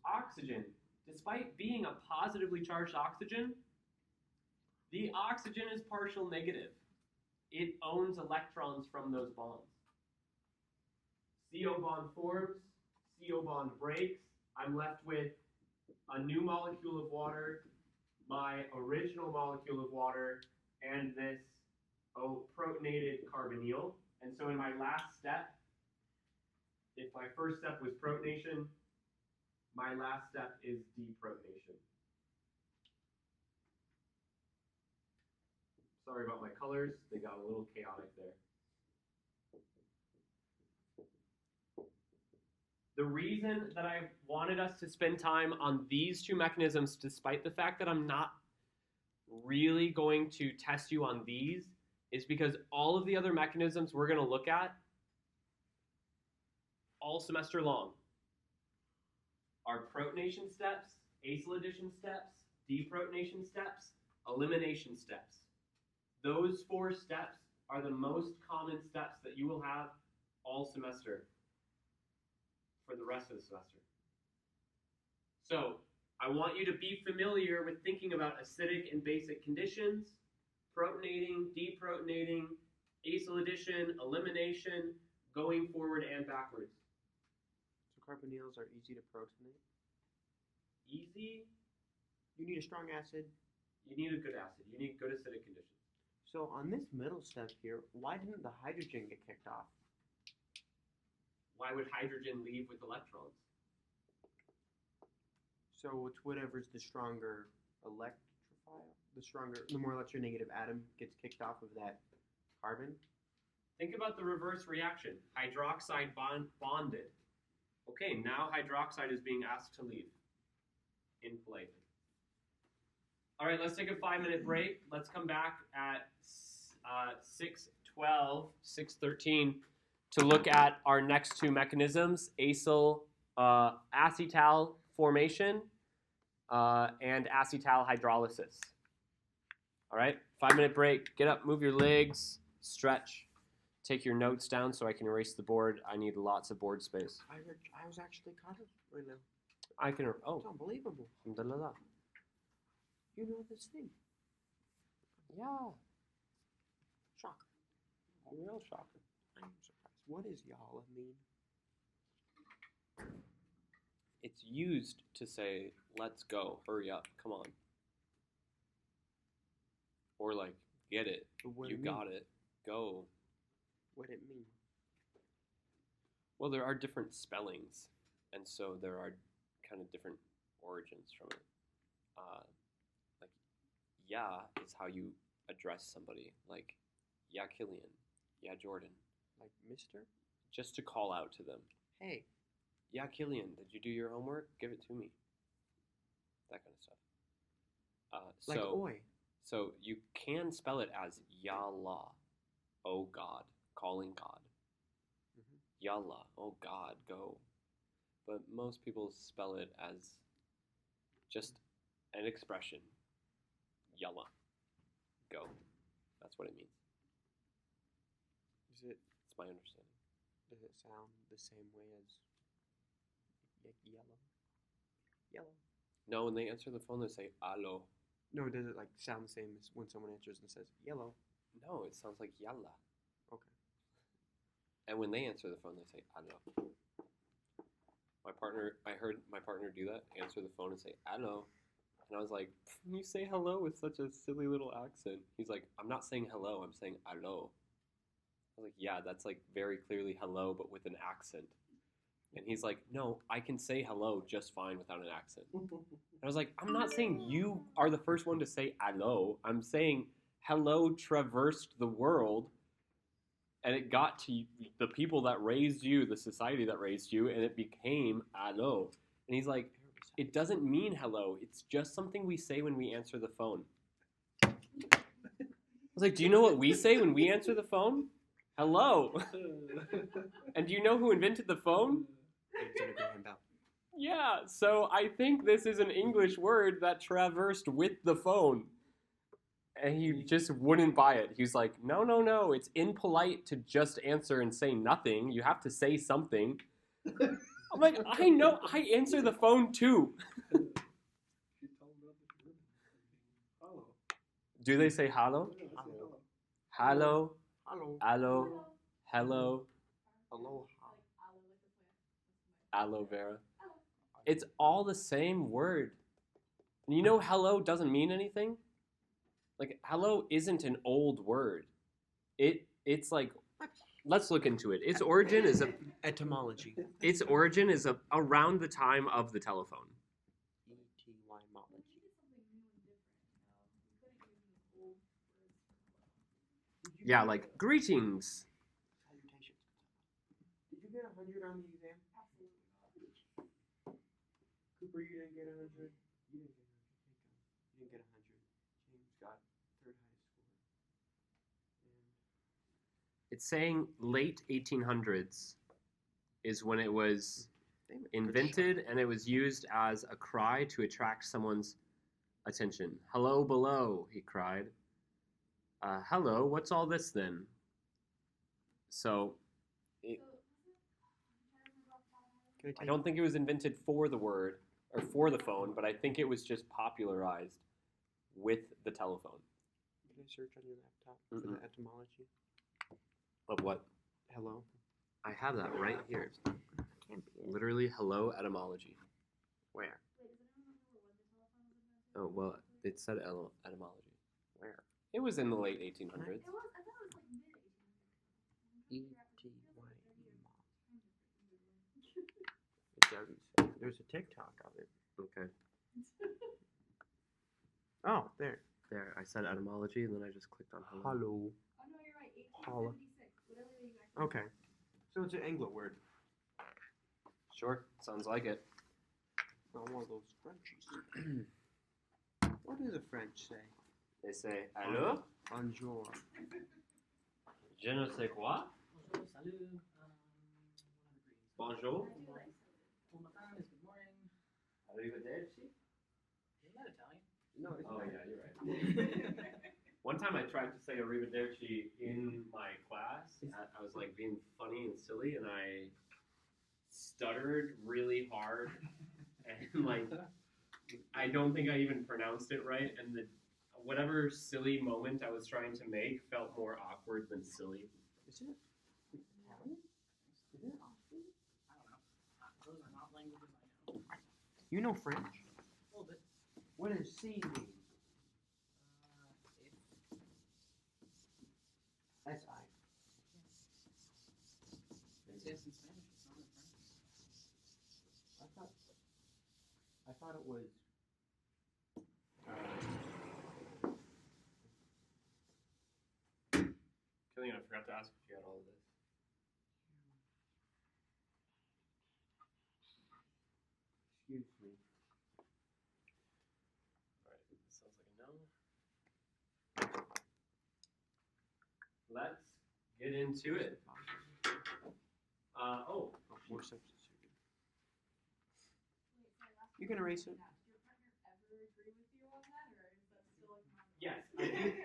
Oxygen. Despite being a positively charged oxygen, the oxygen is partial negative. It owns electrons from those bonds. CO bond forms, CO bond breaks. I'm left with a new molecule of water, my original molecule of water, and this protonated carbonyl. And so in my last step, if my first step was protonation, my last step is deprotonation. Sorry about my colors, they got a little chaotic there. The reason that I wanted us to spend time on these two mechanisms, despite the fact that I'm not really going to test you on these, is because all of the other mechanisms we're going to look at all semester long are protonation steps, acyl addition steps, deprotonation steps, elimination steps. Those 4 steps are the most common steps that you will have all semester for the rest of the semester. So I want you to be familiar with thinking about acidic and basic conditions, protonating, deprotonating, acyl addition, elimination, going forward and backwards. So carbonyls are easy to protonate? Easy? You need a strong acid. You need a good acid. You need good acidic conditions. So on this middle step here, why didn't the hydrogen get kicked off? Why would hydrogen leave with electrons? So it's whatever's the stronger electrophile, the more electronegative atom gets kicked off of that carbon. Think about the reverse reaction. Hydroxide bonded. Okay, now hydroxide is being asked to leave. Impolitely. All right, let's take a 5-minute break. Let's come back at 6:12, 6:13 to look at our next 2 mechanisms, acetal formation and acetal hydrolysis. All right, 5-minute break. Get up, move your legs, stretch. Take your notes down so I can erase the board. I need lots of board space. I was actually caught up right now. I can, It's unbelievable. alhamdulillah. You know this thing. Yeah, Shocker. real shocker. I'm surprised. What does y'all mean? It's used to say, let's go, hurry up, come on. Or like, get it, But what you it got mean? it, go. What it mean? Well, there are different spellings, and so there are kind of different origins from it. Like, yeah is how you address somebody, like, yeah, Killian, yeah, Jordan, Like Mister? just to call out to them. Hey. Yeah, Killian, did you do your homework? Give it to me. That kind of stuff. Like oi. So you can spell it as Yallah, oh God, calling God. Yallah, oh God, go. But most people spell it as just an expression. Yallah, go. That's what it means. Is it? It's my understanding. Does it sound the same way as yellow? Yellow. No, when they answer the phone, they say allo. No, does it like sound the same as when someone answers and says yellow? No, it sounds like Yallah. Okay. And when they answer the phone, they say allo. I heard my partner do that, answer the phone and say allo. And I was like, you say hello with such a silly little accent. He's like, I'm not saying hello, I'm saying allo. I was like, yeah, that's like very clearly hello, but with an accent. And he's like, no, I can say hello just fine without an accent. And I was like, I'm not saying you are the first one to say hello. I'm saying hello traversed the world, and it got to the people that raised you, the society that raised you, and it became hello. And he's like, it doesn't mean hello. It's just something we say when we answer the phone. I was like, do you know what we say when we answer the phone? Hello. And do you know who invented the phone? Alexander Graham Bell. Yeah, so I think this is an English word that traversed with the phone. And he just wouldn't buy it. He was like, no, it's impolite to just answer and say nothing. You have to say something. I'm like, I know, I answer the phone too. Do they say hello? Hello, Hello. hello, hello, Aloha. aloe vera. It's all the same word. And you know hello doesn't mean anything? Like, hello isn't an old word. It's like, let's look into it. Its origin is Etymology. around the time of the telephone. E-T-Y-mology. Yeah, like greetings. Salutations. Did you get 100 on the exam? Cooper, you didn't get 100. You didn't get 100. You didn't get 100. James got third highest score. It's saying late 1800s is when it was invented, and it was used as a cry to attract someone's attention. Hello below, he cried. Hello, what's all this then? So, I don't think it was invented for the word, or for the phone, but I think it was just popularized with the telephone. Can I search on your laptop for the etymology? Of what? Hello. I have that right here. Can't be it. Literally, hello etymology. Where? Oh, well, it said etymology. Where? It was in the late 1800s. E-T-Y. There's a TikTok of it. Okay. Oh, there. There, I said etymology, and then I just clicked on hello. Hello. Oh no, you're right. 1876. Whatever the exact. Okay. So it's an Anglo word. Sure, sounds like it. Not one of those Frenchies. What do the French say? They say, allô? Bonjour. Je ne sais quoi. Bonjour, salut. Bonjour. I do like so. Bon matin is good morning. Arrivederci. Isn't that Italian? No, it's Oh, not. yeah, you're right. One time I tried to say arrivederci in my class. I was like being funny and silly, and I stuttered really hard, and like I don't think I even pronounced it right, and the whatever silly moment I was trying to make felt more awkward than silly. Is it Italian? Is it Austrian? I don't know. Those are not languages I know. You know French? A little bit. What does C mean? S-I. It's yes in Spanish. It's not in French. I thought it was. Killian, I forgot to ask if you had all of this. Excuse me. Alright, this sounds like a no. Let's get into it. Oh, More substituted. Wait, sorry, last You can erase it. Did your partner ever agree with you on that, or is that still like not? yes.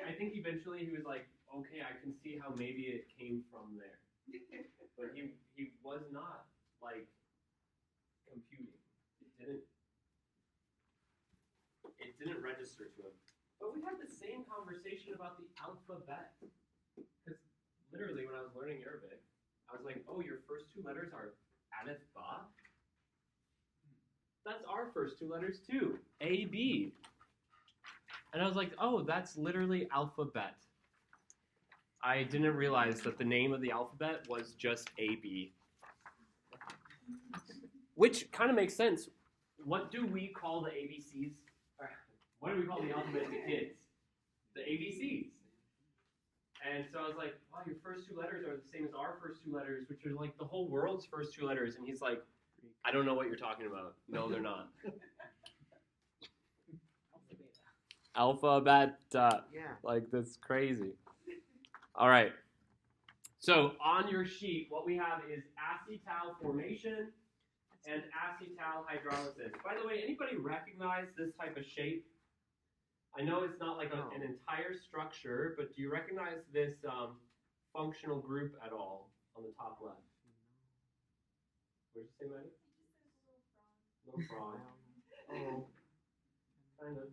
I think eventually he was like, okay, I can see how maybe it came from there. But he was not like computing. It didn't register to him. But we had the same conversation about the alphabet. Because literally when I was learning Arabic, I was like, oh, your first two letters are alif ba? That's our first two letters too. A, B. And I was like, oh, that's literally alphabet. I didn't realize that the name of the alphabet was just A, B. Which kind of makes sense. What do we call the ABCs? Or what do we call the alphabet to kids? The ABCs. And so I was like, wow, your first two letters are the same as our first two letters, which are like the whole world's first two letters. And he's like, I don't know what you're talking about. No, they're not. Alphabet. Yeah. Like, that's crazy. All right. So on your sheet, what we have is acetal formation and acetal hydrolysis. By the way, anybody recognize this type of shape? I know it's not like an entire structure, but do you recognize this functional group at all on the top left? What did you say, Maddie? Little frog. Oh, kind of.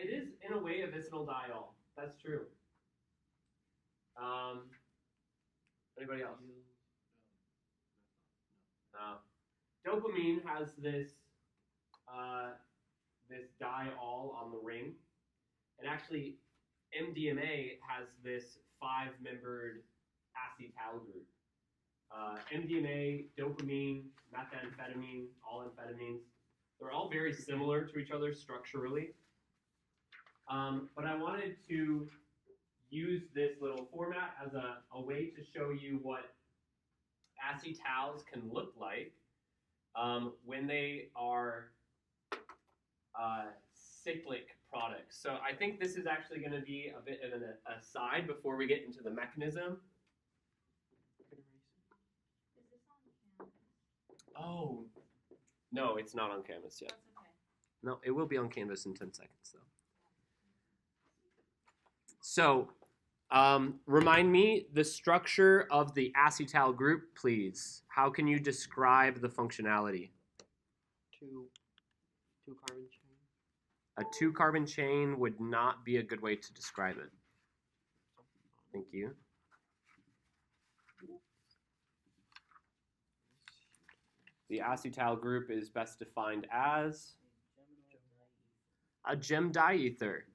It is, in a way, a vicinal diol. That's true. Anybody else? Dopamine has this this diol on the ring, and actually, MDMA has this 5-membered acetal group. MDMA, dopamine, methamphetamine, all amphetamines, they're all very similar to each other structurally. But I wanted to use this little format as a way to show you what acetals can look like when they are cyclic products. So I think this is actually going to be a bit of an aside before we get into the mechanism. Is this on Canvas? Oh, no, it's not on Canvas yet. That's okay. No, it will be on Canvas in 10 seconds, though. So, remind me the structure of the acetal group, please. How can you describe the functionality? Two carbon chain. A 2-carbon chain would not be a good way to describe it. Thank you. The acetal group is best defined as a gem diether.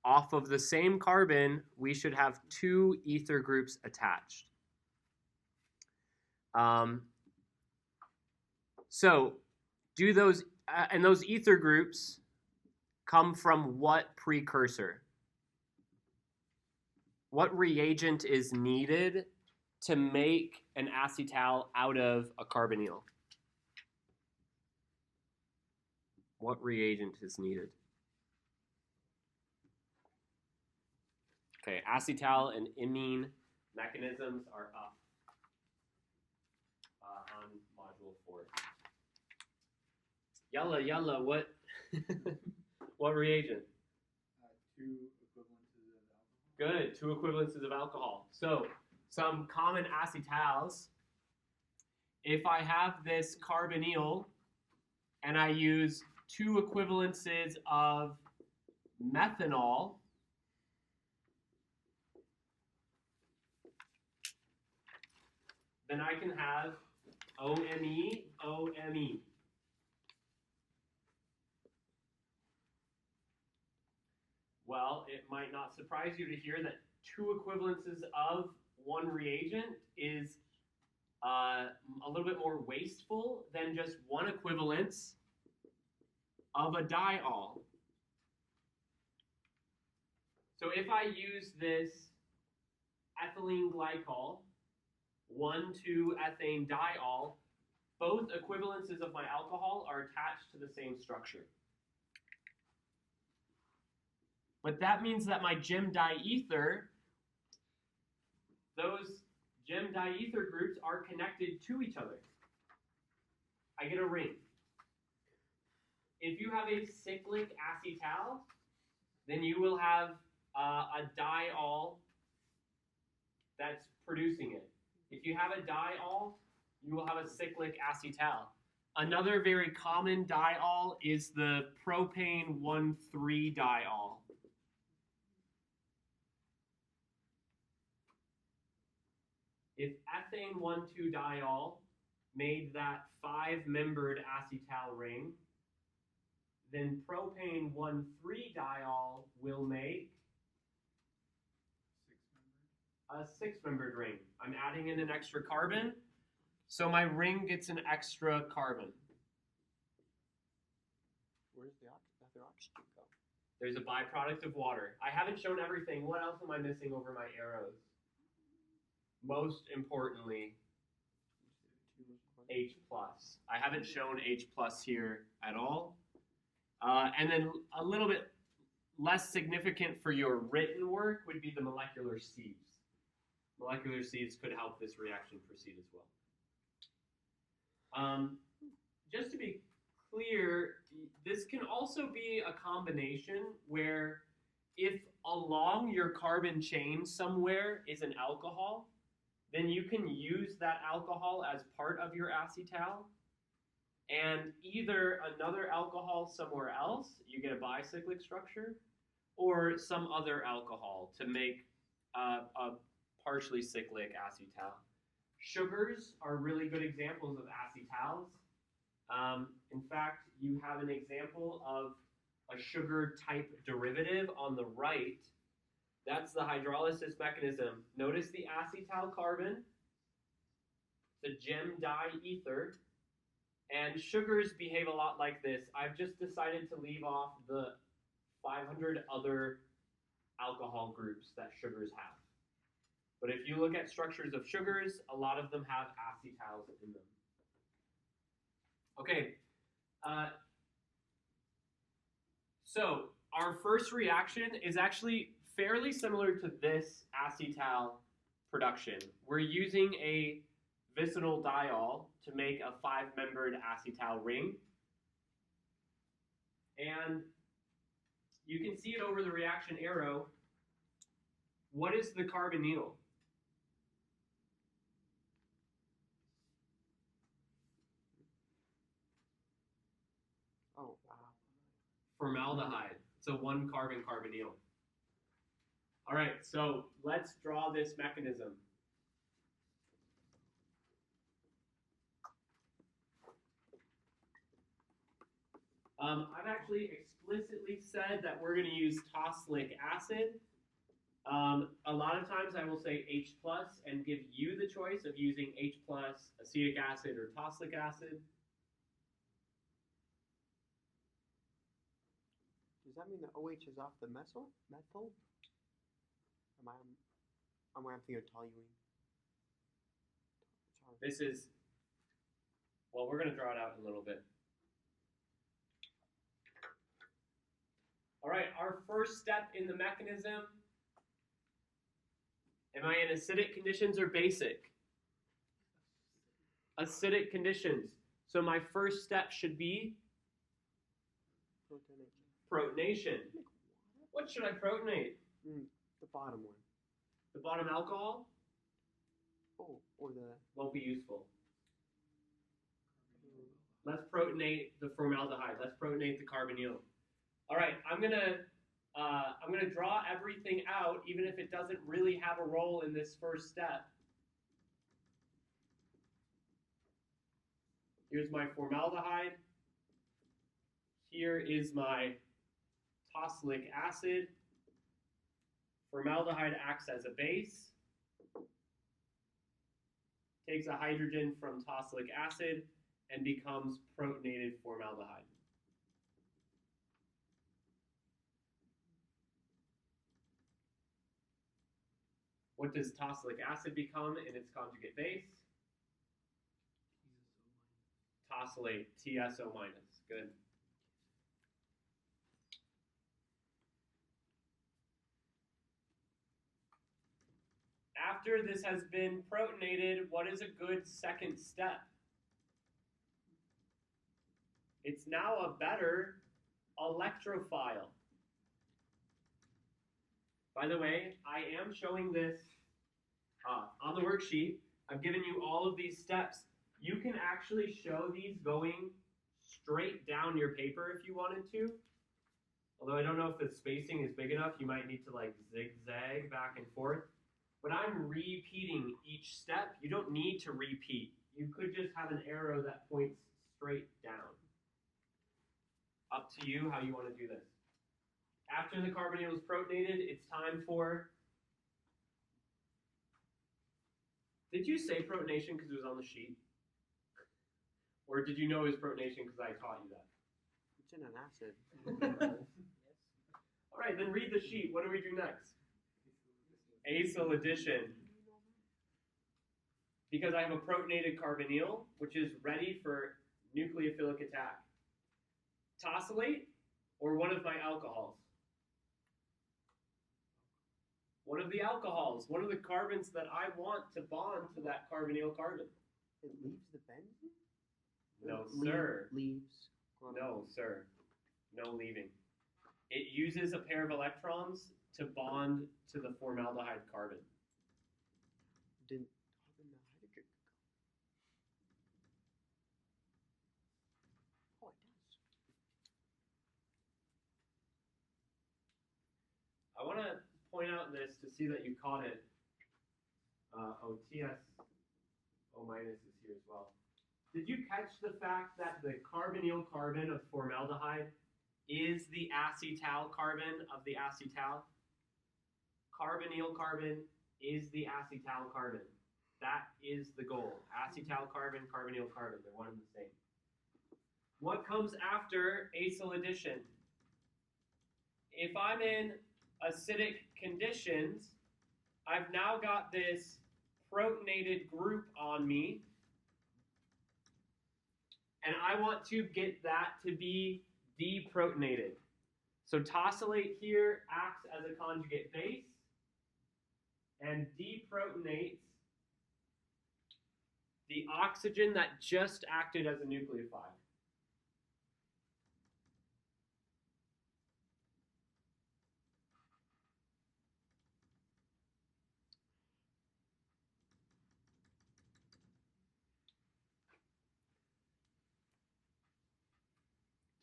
Off of the same carbon, we should have 2 ether groups attached. So, do those and those ether groups come from what precursor? What reagent is needed to make an acetal out of a carbonyl? What reagent is needed? Okay, acetal and imine mechanisms are up on module 4. Yalla, what what reagent? 2 equivalences of alcohol. Good, 2 equivalences of alcohol. So, some common acetals, if I have this carbonyl and I use 2 equivalences of methanol, then I can have OME. Well, it might not surprise you to hear that 2 equivalences of one reagent is a little bit more wasteful than just 1 equivalence of a diol. So if I use this ethylene glycol, 1,2-ethane diol, both equivalences of my alcohol are attached to the same structure. But that means that my gem diether, those gem diether groups are connected to each other. I get a ring. If you have a cyclic acetal, then you will have a diol that's producing it. If you have a diol, you will have a cyclic acetal. Another very common diol is the propane 1,3 diol. If ethane 1,2 diol made that 5-membered acetal ring, then propane 1,3 diol will make a 6-membered ring. I'm adding in an extra carbon, so my ring gets an extra carbon. Where's the other oxygen go? There's a byproduct of water. I haven't shown everything. What else am I missing over my arrows? Most importantly, H+. I haven't shown H+ here at all. And then a little bit less significant for your written work would be the molecular sieves. Molecular sieves could help this reaction proceed as well. Just to be clear, this can also be a combination where if along your carbon chain somewhere is an alcohol, then you can use that alcohol as part of your acetal, and either another alcohol somewhere else, you get a bicyclic structure, or some other alcohol to make a partially cyclic acetal. Sugars are really good examples of acetals. In fact, you have an example of a sugar type derivative on the right. That's the hydrolysis mechanism. Notice the acetal carbon, the gem diether, and sugars behave a lot like this. I've just decided to leave off the 500 other alcohol groups that sugars have. But if you look at structures of sugars, a lot of them have acetals in them. Okay, so our first reaction is actually fairly similar to this acetal production. We're using a vicinal diol to make a 5-membered acetal ring. And you can see it over the reaction arrow. What is the carbonyl? Oh, wow. Formaldehyde. It's a 1-carbon carbonyl. All right, so let's draw this mechanism. I've actually explicitly said that we're going to use tosylic acid. A lot of times I will say H+ and give you the choice of using H+, acetic acid, or tosylic acid. Does that mean the OH is off the methyl? I'm thinking of toluene. This is, well, we're going to draw it out in a little bit. All right, our first step in the mechanism. Am I in acidic conditions or basic? Acidic conditions. So my first step should be protonation. What should I protonate? The bottom one. The bottom alcohol? Oh, or the... Won't be useful. Let's protonate the formaldehyde. Let's protonate the carbonyl. All right, I'm gonna draw everything out, even if it doesn't really have a role in this first step. Here's my formaldehyde. Here is my tosylic acid. Formaldehyde acts as a base, takes a hydrogen from tosylic acid, and becomes protonated formaldehyde. What does tosylic acid become in its conjugate base? Tosylate, TSO-. Good. After this has been protonated, what is a good second step? It's now a better electrophile. By the way, I am showing this on the worksheet. I've given you all of these steps. You can actually show these going straight down your paper if you wanted to. Although I don't know if the spacing is big enough, you might need to like zigzag back and forth. But I'm repeating each step. You don't need to repeat. You could just have an arrow that points straight down. Up to you how you want to do this. After the carbonyl is protonated, it's time for Did you say protonation because it was on the sheet? Or did you know it was protonation because I taught you that? It's in an acid. All right, then read the sheet. What do we do next? Acyl addition. Because I have a protonated carbonyl, which is ready for nucleophilic attack. Tosylate or one of my alcohols? One of the alcohols, one of the carbons that I want to bond to that carbonyl carbon. It leaves the benzene? No, sir. Leaves. No, sir. No leaving. It uses a pair of electrons to bond to the formaldehyde carbon. Didn't the hydrogen go? Oh, it does. I want to point out this to see that you caught it. TS O minus is here as well. Did you catch the fact that the carbonyl carbon of formaldehyde is the acetal carbon of the acetal? Carbonyl carbon is the acetal carbon. That is the goal. Acetal carbon, carbonyl carbon, they're one and the same. What comes after acyl addition? If I'm in acidic conditions, I've now got this protonated group on me, and I want to get that to be deprotonated. So tosylate here acts as a conjugate base and deprotonates the oxygen that just acted as a nucleophile.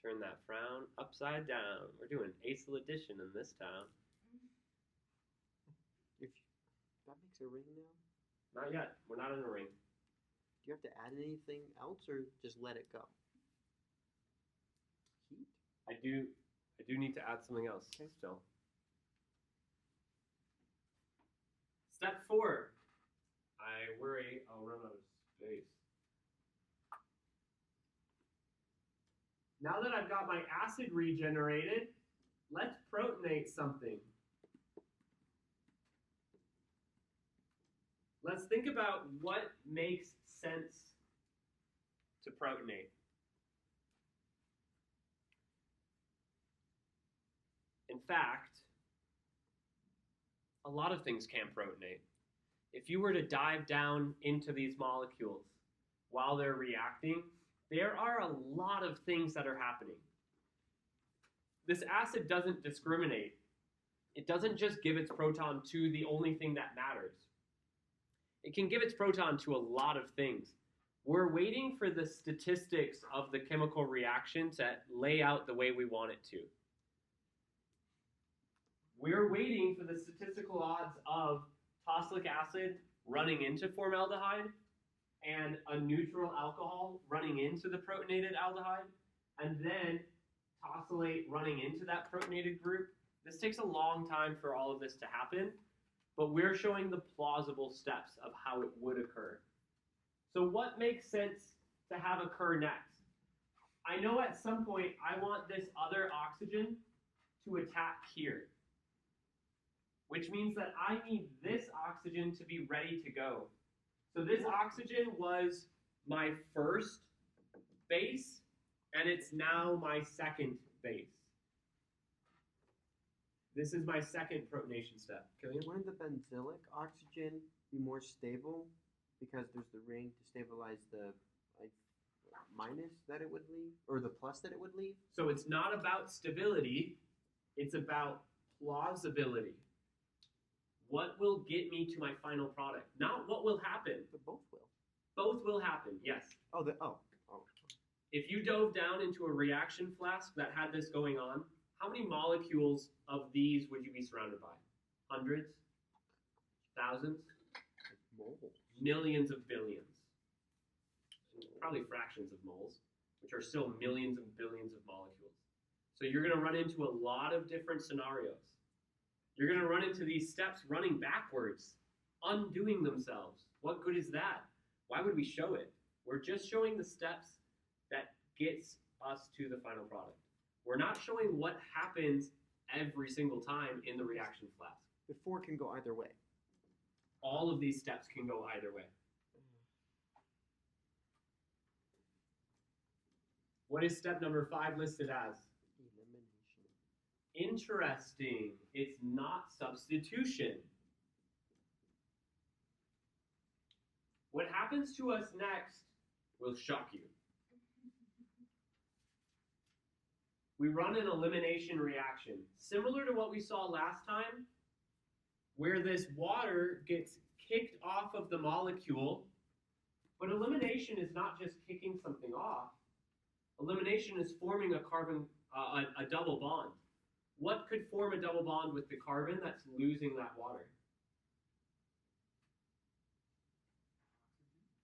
Turn that frown upside down. We're doing acyl addition in this town. If that makes a ring now, Not yet. We're not in a ring. do you have to add anything else or just let it go? Heat? I do need to add something else Okay. still. Step 4. I worry I'll run out of space. Now that I've got my acid regenerated, let's protonate something. Let's think about what makes sense to protonate. In fact, a lot of things can protonate. If you were to dive down into these molecules while they're reacting, there are a lot of things that are happening. This acid doesn't discriminate. It doesn't just give its proton to the only thing that matters. It can give its proton to a lot of things. We're waiting for the statistics of the chemical reaction to lay out the way we want it to. We're waiting for the statistical odds of tosylic acid running into formaldehyde and a neutral alcohol running into the protonated aldehyde, and then tosylate running into that protonated group. This takes a long time for all of this to happen, but we're showing the plausible steps of how it would occur. So what makes sense to have occur next? I know at some point I want this other oxygen to attack here, which means that I need this oxygen to be ready to go. So this oxygen was my first base, and it's now my second base. This is my second protonation step. Killian? Wouldn't the benzylic oxygen be more stable because there's the ring to stabilize the minus that it would leave, or the plus that it would leave? So it's not about stability, it's about plausibility. What will get me to my final product? Not what will happen. But both will. Both will happen, yes. Oh. If you dove down into a reaction flask that had this going on, how many molecules of these would you be surrounded by? Hundreds? Thousands? Moles. Millions of billions. Probably fractions of moles, which are still millions and billions of molecules. So you're going to run into a lot of different scenarios. You're going to run into these steps running backwards, undoing themselves. What good is that? Why would we show it? We're just showing the steps that gets us to the final product. We're not showing what happens every single time in the reaction flask. The 4 can go either way. All of these steps can go either way. What is step number 5 listed as? Elimination. Interesting. It's not substitution. What happens to us next will shock you. We run an elimination reaction, similar to what we saw last time, where this water gets kicked off of the molecule. But elimination is not just kicking something off. Elimination is forming a carbon, a double bond. What could form a double bond with the carbon that's losing that water?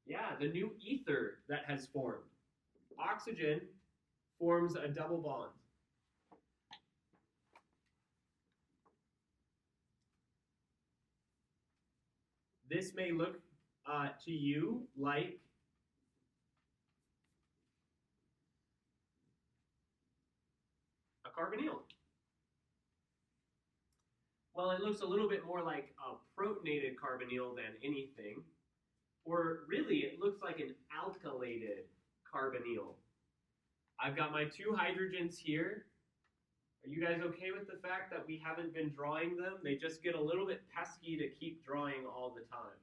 Yeah, the new ether that has formed. Oxygen forms a double bond. This may look to you like a carbonyl. Well, it looks a little bit more like a protonated carbonyl than anything. Or really, it looks like an alkylated carbonyl. I've got my 2 hydrogens here. Are you guys okay with the fact that we haven't been drawing them? They just get a little bit pesky to keep drawing all the time.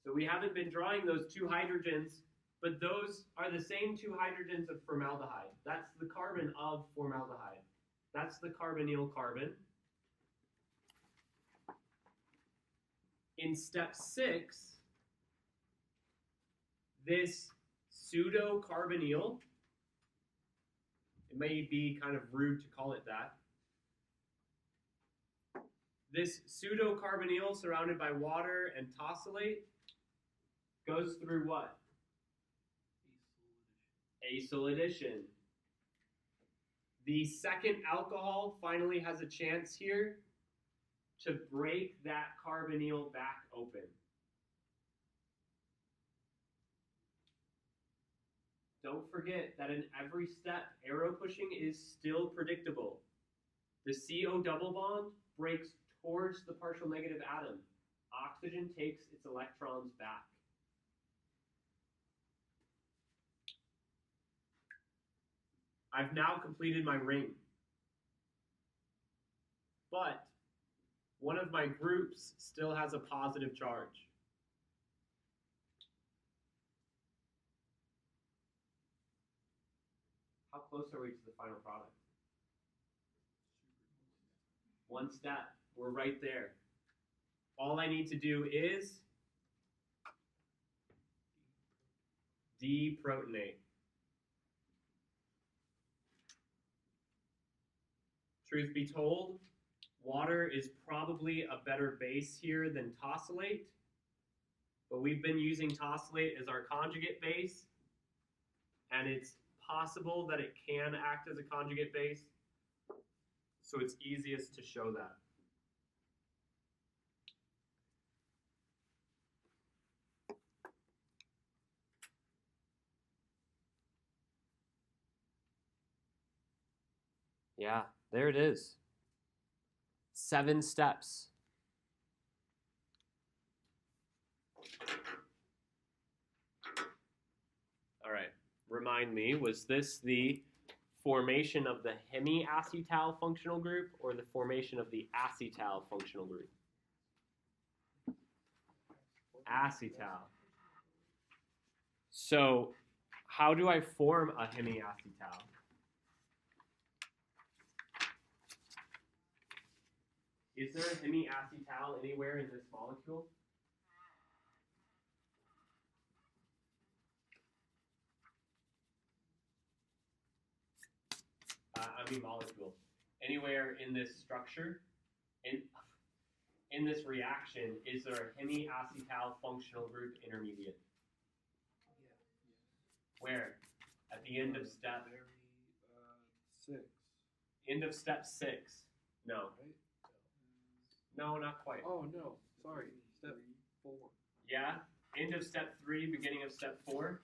So we haven't been drawing those 2 hydrogens, but those are the same 2 hydrogens of formaldehyde. That's the carbon of formaldehyde. That's the carbonyl carbon. In step 6, this pseudo-carbonyl, it may be kind of rude to call it that. This pseudo-carbonyl surrounded by water and tosylate goes through what? Acyl addition. The second alcohol finally has a chance here to break that carbonyl back open. Don't forget that in every step, arrow pushing is still predictable. The CO double bond breaks towards the partial negative atom. Oxygen takes its electrons back. I've now completed my ring. But one of my groups still has a positive charge. How close are we to the final product? One step. We're right there. All I need to do is deprotonate. Truth be told, water is probably a better base here than tosylate, but we've been using tosylate as our conjugate base, and it's possible that it can act as a conjugate base, so it's easiest to show that. Yeah, there it is. 7 steps. All right, remind me, was this the formation of the hemiacetal functional group or the formation of the acetal functional group? Acetal. So, how do I form a hemiacetal? Is there a hemiacetal anywhere in this molecule? Molecule. Anywhere in this structure, in this reaction, is there a hemiacetal functional group intermediate? Where? At the end of step 6. End of step 6. No. Right? No, not quite. Oh no, sorry. Step 4. Yeah? End of step 3, beginning of step 4.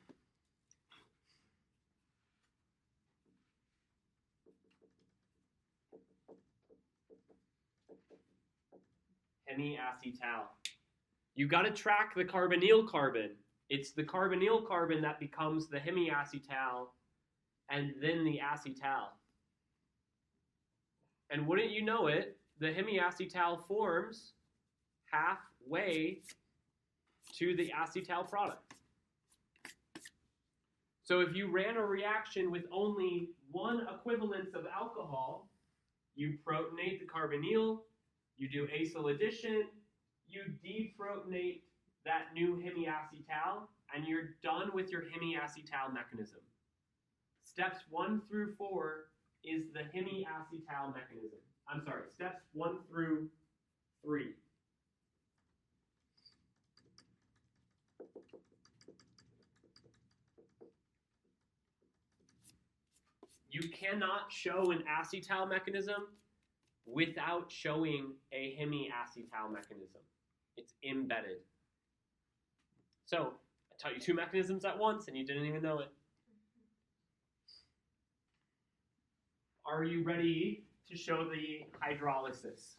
Hemiacetal. You got to track the carbonyl carbon. It's the carbonyl carbon that becomes the hemiacetal and then the acetal. And wouldn't you know it, the hemiacetal forms halfway to the acetal product. So if you ran a reaction with only one equivalence of alcohol, you protonate the carbonyl, you do acyl addition, you deprotonate that new hemiacetal, and you're done with your hemiacetal mechanism. Steps 1 through 4 is the hemiacetal mechanism. I'm sorry, steps 1 through 3. You cannot show an acetal mechanism without showing a hemiacetal mechanism. It's embedded. So, I taught you 2 mechanisms at once and you didn't even know it. Are you ready to show the hydrolysis?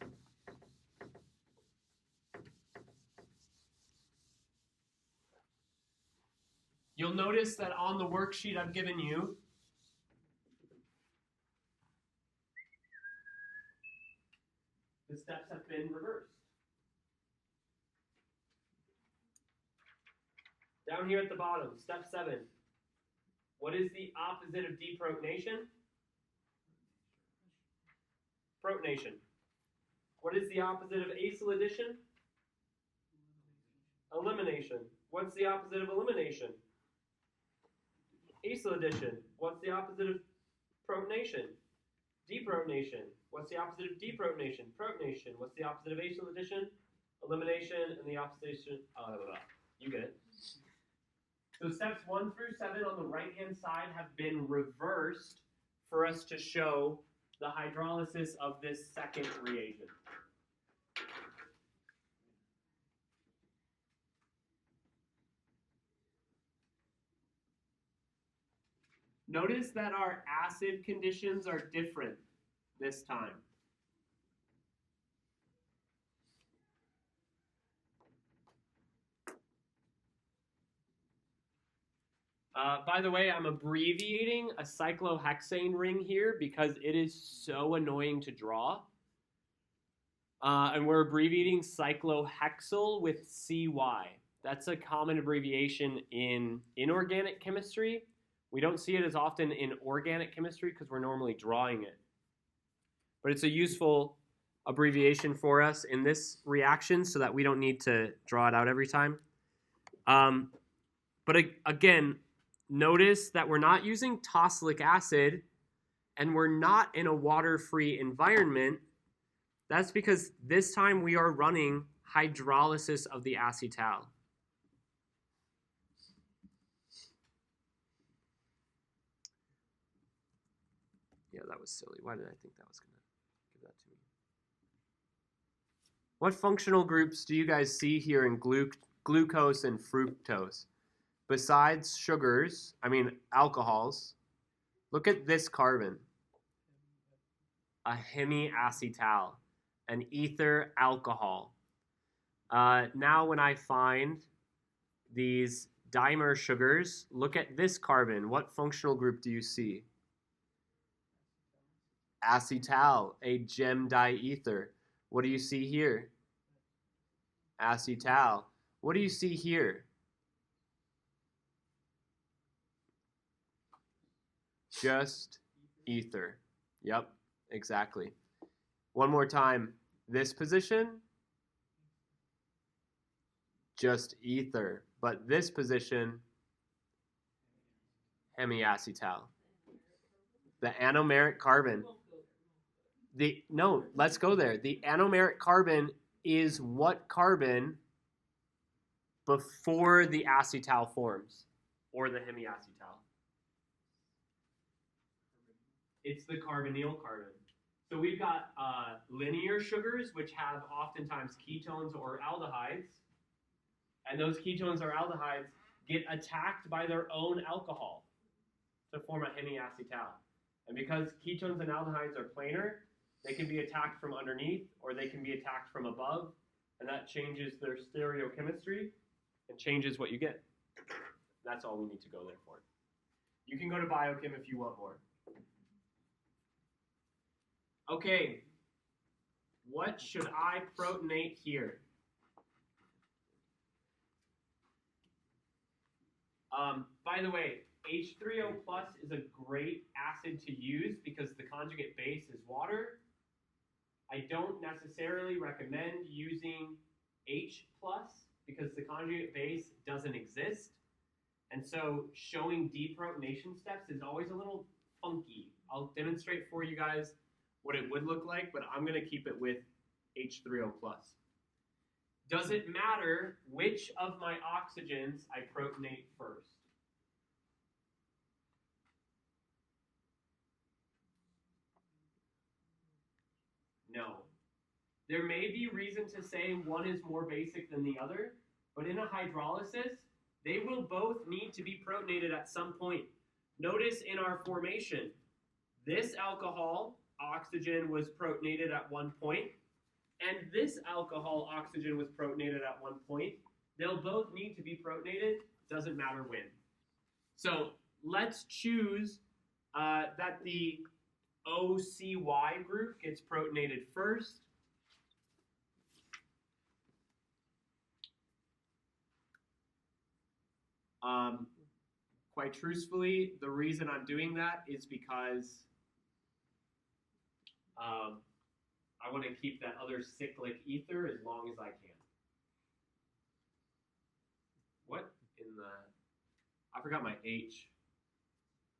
You'll notice that on the worksheet I've given you, the steps have been reversed. Down here at the bottom, step 7. What is the opposite of deprotonation? Protonation. What is the opposite of acyl addition? Elimination. What's the opposite of elimination? Acyl addition. What's the opposite of protonation? Deprotonation. What's the opposite of deprotonation? Protonation. What's the opposite of acyl addition? Elimination. And the opposition. You get it. So steps 1 through 7 on the right-hand side have been reversed for us to show the hydrolysis of this second reagent. Notice that our acid conditions are different this time. By the way, I'm abbreviating a cyclohexane ring here because it is so annoying to draw. And we're abbreviating cyclohexyl with CY. That's a common abbreviation in inorganic chemistry. We don't see it as often in organic chemistry because we're normally drawing it. But it's a useful abbreviation for us in this reaction so that we don't need to draw it out every time. But again, notice that we're not using tosylic acid and we're not in a water-free environment. That's because this time we are running hydrolysis of the acetal. Yeah, that was silly. Why did I think that was going to give that to me? What functional groups do you guys see here in glucose and fructose? Besides sugars, alcohols, look at this carbon. A hemiacetal, an ether alcohol. Now when I find these dimer sugars, look at this carbon. What functional group do you see? Acetal, a gem diether. What do you see here? Acetal. What do you see here? Just ether. Yep, exactly. One more time. This position, just ether. But this position, hemiacetal. The anomeric carbon. Let's go there. The anomeric carbon is what carbon before the acetal forms, or the hemiacetal? It's the carbonyl carbon. So we've got linear sugars, which have oftentimes ketones or aldehydes. and those ketones or aldehydes get attacked by their own alcohol to form a hemiacetal. And because ketones and aldehydes are planar, they can be attacked from underneath or they can be attacked from above, and that changes their stereochemistry and changes what you get. That's all we need to go there for. You can go to biochem if you want more. Okay, what should I protonate here? By the way, H3O plus is a great acid to use because the conjugate base is water. I don't necessarily recommend using H plus because the conjugate base doesn't exist. And so showing deprotonation steps is always a little funky. I'll demonstrate for you guys what it would look like, but I'm going to keep it with H3O plus. Does it matter which of my oxygens I protonate first? No. There may be reason to say one is more basic than the other, but in a hydrolysis, they will both need to be protonated at some point. Notice in our formation, this alcohol, oxygen, was protonated at one point, and this alcohol, oxygen, was protonated at one point. They'll both need to be protonated, doesn't matter when. So let's choose that the OCY group gets protonated first. Quite truthfully, the reason I'm doing that is because I want to keep that other cyclic ether as long as I can. What in the... I forgot my H.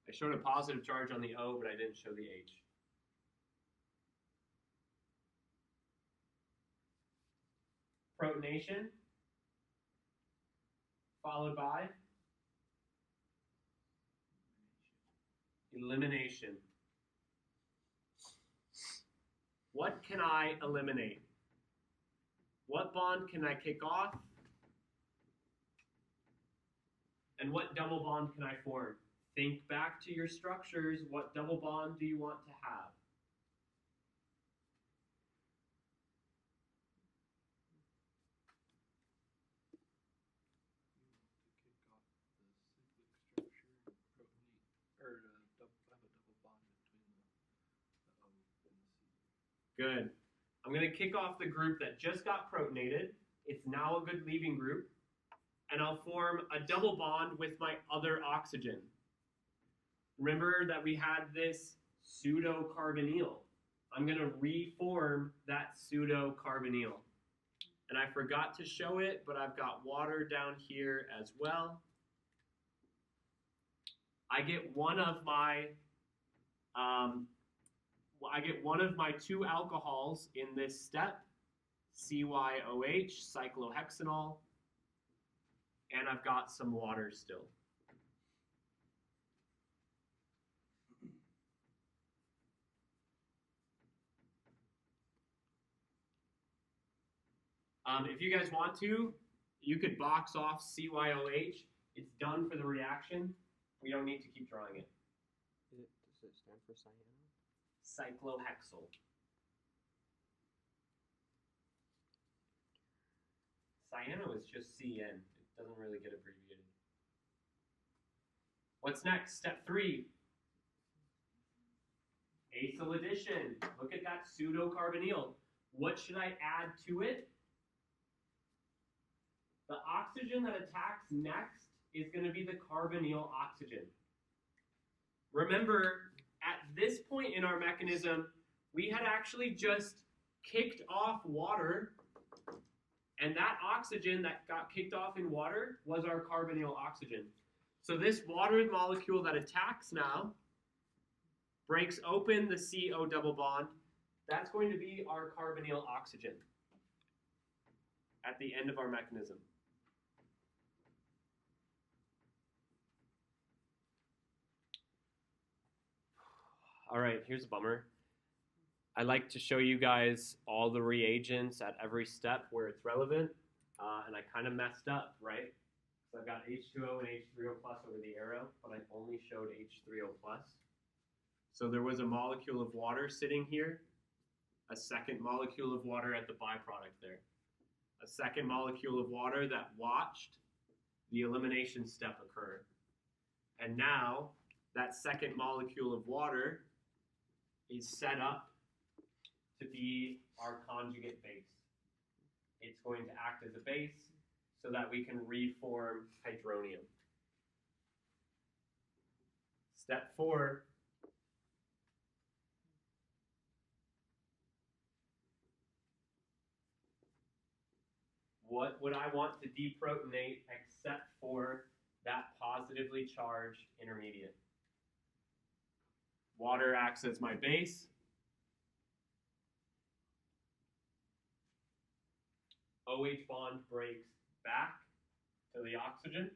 I showed a positive charge on the O, but I didn't show the H. Protonation, followed by elimination. What can I eliminate? What bond can I kick off? And what double bond can I form? Think back to your structures. What double bond do you want to have? Good. I'm going to kick off the group that just got protonated. It's now a good leaving group. And I'll form a double bond with my other oxygen. Remember that we had this pseudo-carbonyl. I'm going to reform that pseudo-carbonyl. And I forgot to show it, but I've got water down here as well. I get one of my two alcohols in this step, CYOH, cyclohexanol, and I've got some water still. If you guys want to, you could box off CYOH. It's done for the reaction. We don't need to keep drawing it. Does it stand for cyano? Cyclohexyl. Cyano is just CN. It doesn't really get abbreviated. What's next? Step 3. Acyl addition. Look at that pseudo-carbonyl. What should I add to it? The oxygen that attacks next is going to be the carbonyl oxygen. Remember, at this point in our mechanism, we had actually just kicked off water, and that oxygen that got kicked off in water was our carbonyl oxygen. So this water molecule that attacks now breaks open the CO double bond. That's going to be our carbonyl oxygen at the end of our mechanism. All right, here's a bummer. I like to show you guys all the reagents at every step where it's relevant. And I kind of messed up, right? So I've got H2O and H3O plus over the arrow, but I only showed H3O plus. So there was a molecule of water sitting here, a second molecule of water at the byproduct there, a second molecule of water that watched the elimination step occur. And now that second molecule of water is set up to be our conjugate base. It's going to act as a base so that we can reform hydronium. Step 4. What would I want to deprotonate except for that positively charged intermediate? Water acts as my base. OH bond breaks back to the oxygen.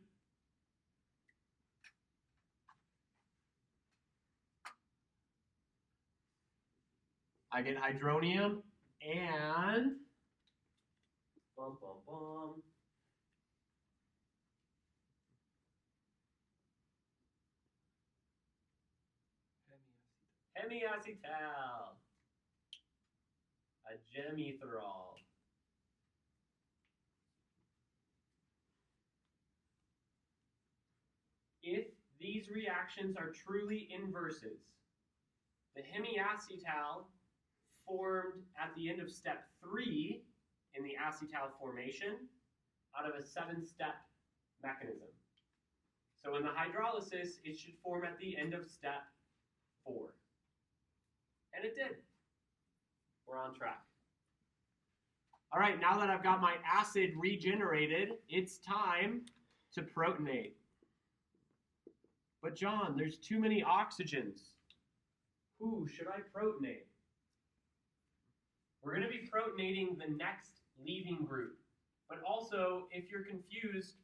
I get hydronium and bum, bum, bum. Hemiacetal. A gemetherol. If these reactions are truly inverses, the hemiacetal formed at the end of step 3 in the acetal formation out of a 7-step mechanism. So in the hydrolysis, it should form at the end of step 4. And it did. We're on track. All right, now that I've got my acid regenerated, it's time to protonate. But John, there's too many oxygens. Who should I protonate? We're going to be protonating the next leaving group. But also, if you're confused,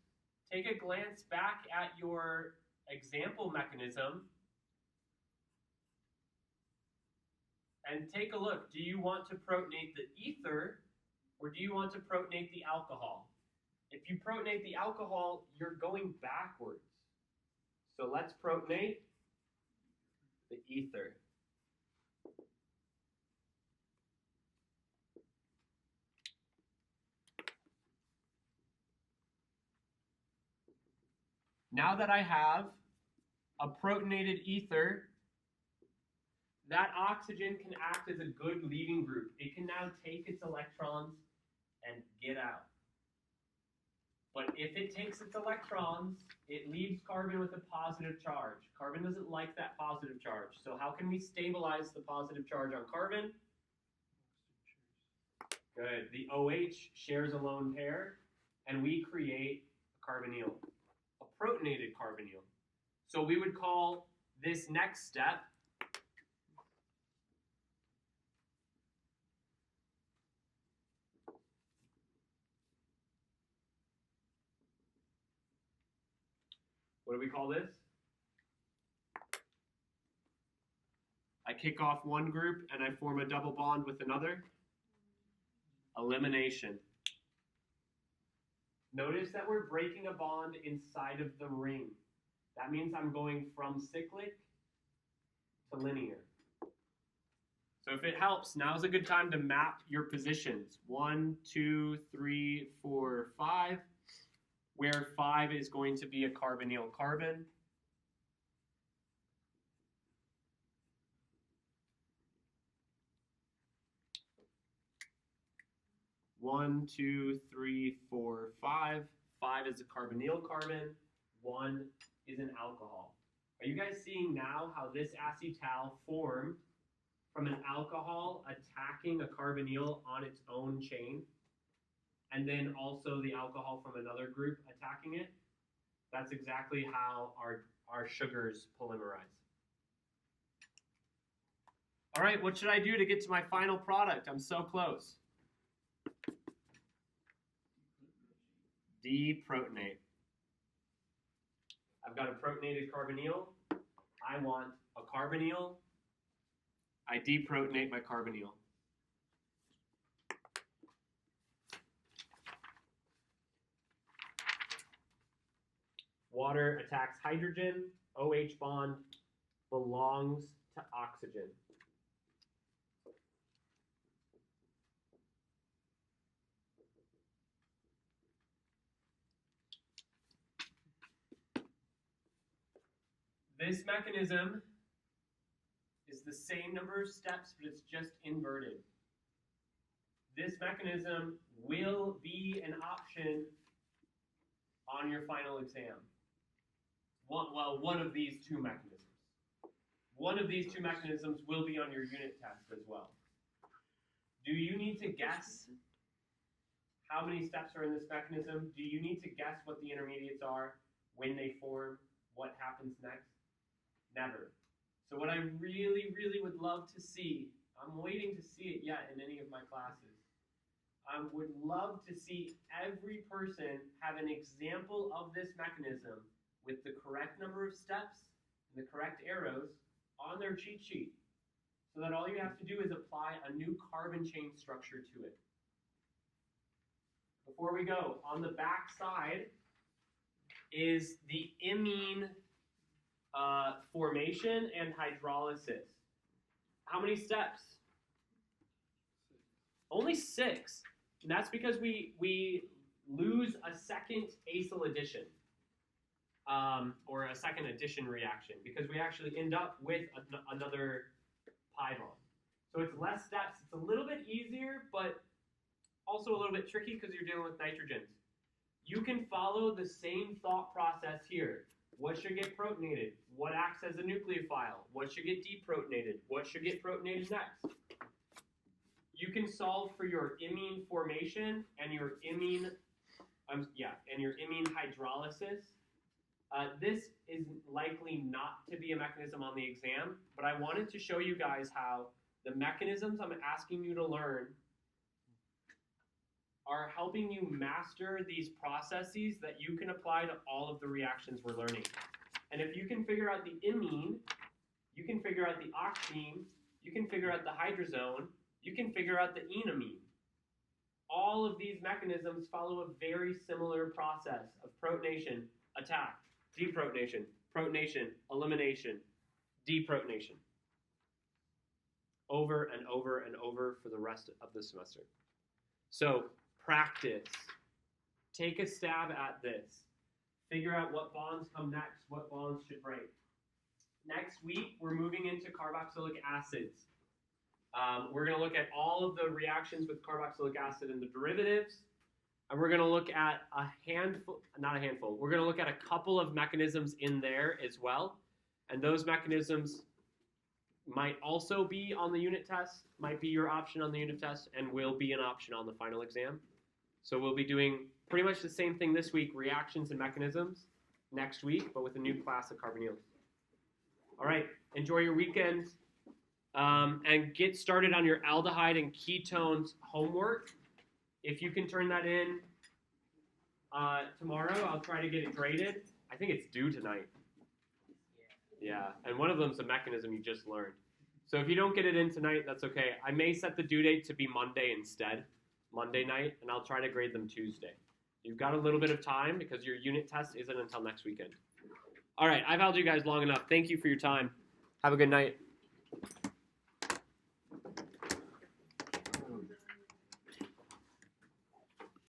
take a glance back at your example mechanism and take a look. Do you want to protonate the ether or do you want to protonate the alcohol? If you protonate the alcohol, you're going backwards. So let's protonate the ether. Now that I have a protonated ether, that oxygen can act as a good leaving group. It can now take its electrons and get out. But if it takes its electrons, it leaves carbon with a positive charge. Carbon doesn't like that positive charge. So how can we stabilize the positive charge on carbon? Good. The OH shares a lone pair, and we create a carbonyl, a protonated carbonyl. So we would call this next step what do we call this? I kick off one group and I form a double bond with another. Elimination. Notice that we're breaking a bond inside of the ring. That means I'm going from cyclic to linear. So if it helps, now's a good time to map your positions. 1, 2, 3, 4, 5. Where 5 is going to be a carbonyl carbon. One, 2, 3, 4, 5. 5 is a carbonyl carbon. 1 is an alcohol. Are you guys seeing now how this acetal formed from an alcohol attacking a carbonyl on its own chain? And then also the alcohol from another group attacking it? That's exactly how our sugars polymerize. All right, what should I do to get to my final product? I'm so close. Deprotonate. I've got a protonated carbonyl. I want a carbonyl. I deprotonate my carbonyl. water attacks hydrogen, OH bond belongs to oxygen. This mechanism is the same number of steps, but it's just inverted. This mechanism will be an option on your final exam. One of these two mechanisms. One of these two mechanisms will be on your unit test as well. Do you need to guess how many steps are in this mechanism? Do you need to guess what the intermediates are, when they form, what happens next? Never. So what I really, really would love to see, I'm waiting to see it yet in any of my classes, I would love to see every person have an example of this mechanism with the correct number of steps and the correct arrows on their cheat sheet, so that all you have to do is apply a new carbon chain structure to it. Before we go, on the back side is the imine formation and hydrolysis. How many steps? Only 6. And that's because we lose a second acyl addition, or a second addition reaction, because we actually end up with another pi bond. So it's less steps. It's a little bit easier, but also a little bit tricky because you're dealing with nitrogens. You can follow the same thought process here. What should get protonated? What acts as a nucleophile? What should get deprotonated? What should get protonated next? You can solve for your imine formation and your imine, and your imine hydrolysis. This is likely not to be a mechanism on the exam, but I wanted to show you guys how the mechanisms I'm asking you to learn are helping you master these processes that you can apply to all of the reactions we're learning. And if you can figure out the imine, you can figure out the oxime, you can figure out the hydrazone, you can figure out the enamine. All of these mechanisms follow a very similar process of protonation, attack, deprotonation, protonation, elimination, deprotonation. Over and over and over for the rest of the semester. So practice. Take a stab at this. Figure out what bonds come next, what bonds should break. Next week, we're moving into carboxylic acids. We're going to look at all of the reactions with carboxylic acid and the derivatives. And we're going to look at we're going to look at a couple of mechanisms in there as well. And those mechanisms might also be on the unit test, might be your option on the unit test, and will be an option on the final exam. So we'll be doing pretty much the same thing this week, reactions and mechanisms, next week, but with a new class of carbonyls. All right, enjoy your weekend, and get started on your aldehyde and ketones homework. If you can turn that in tomorrow, I'll try to get it graded. I think it's due tonight. Yeah, and one of them's a mechanism you just learned. So if you don't get it in tonight, that's okay. I may set the due date to be Monday instead, Monday night, and I'll try to grade them Tuesday. You've got a little bit of time because your unit test isn't until next weekend. All right, I've held you guys long enough. Thank you for your time. Have a good night.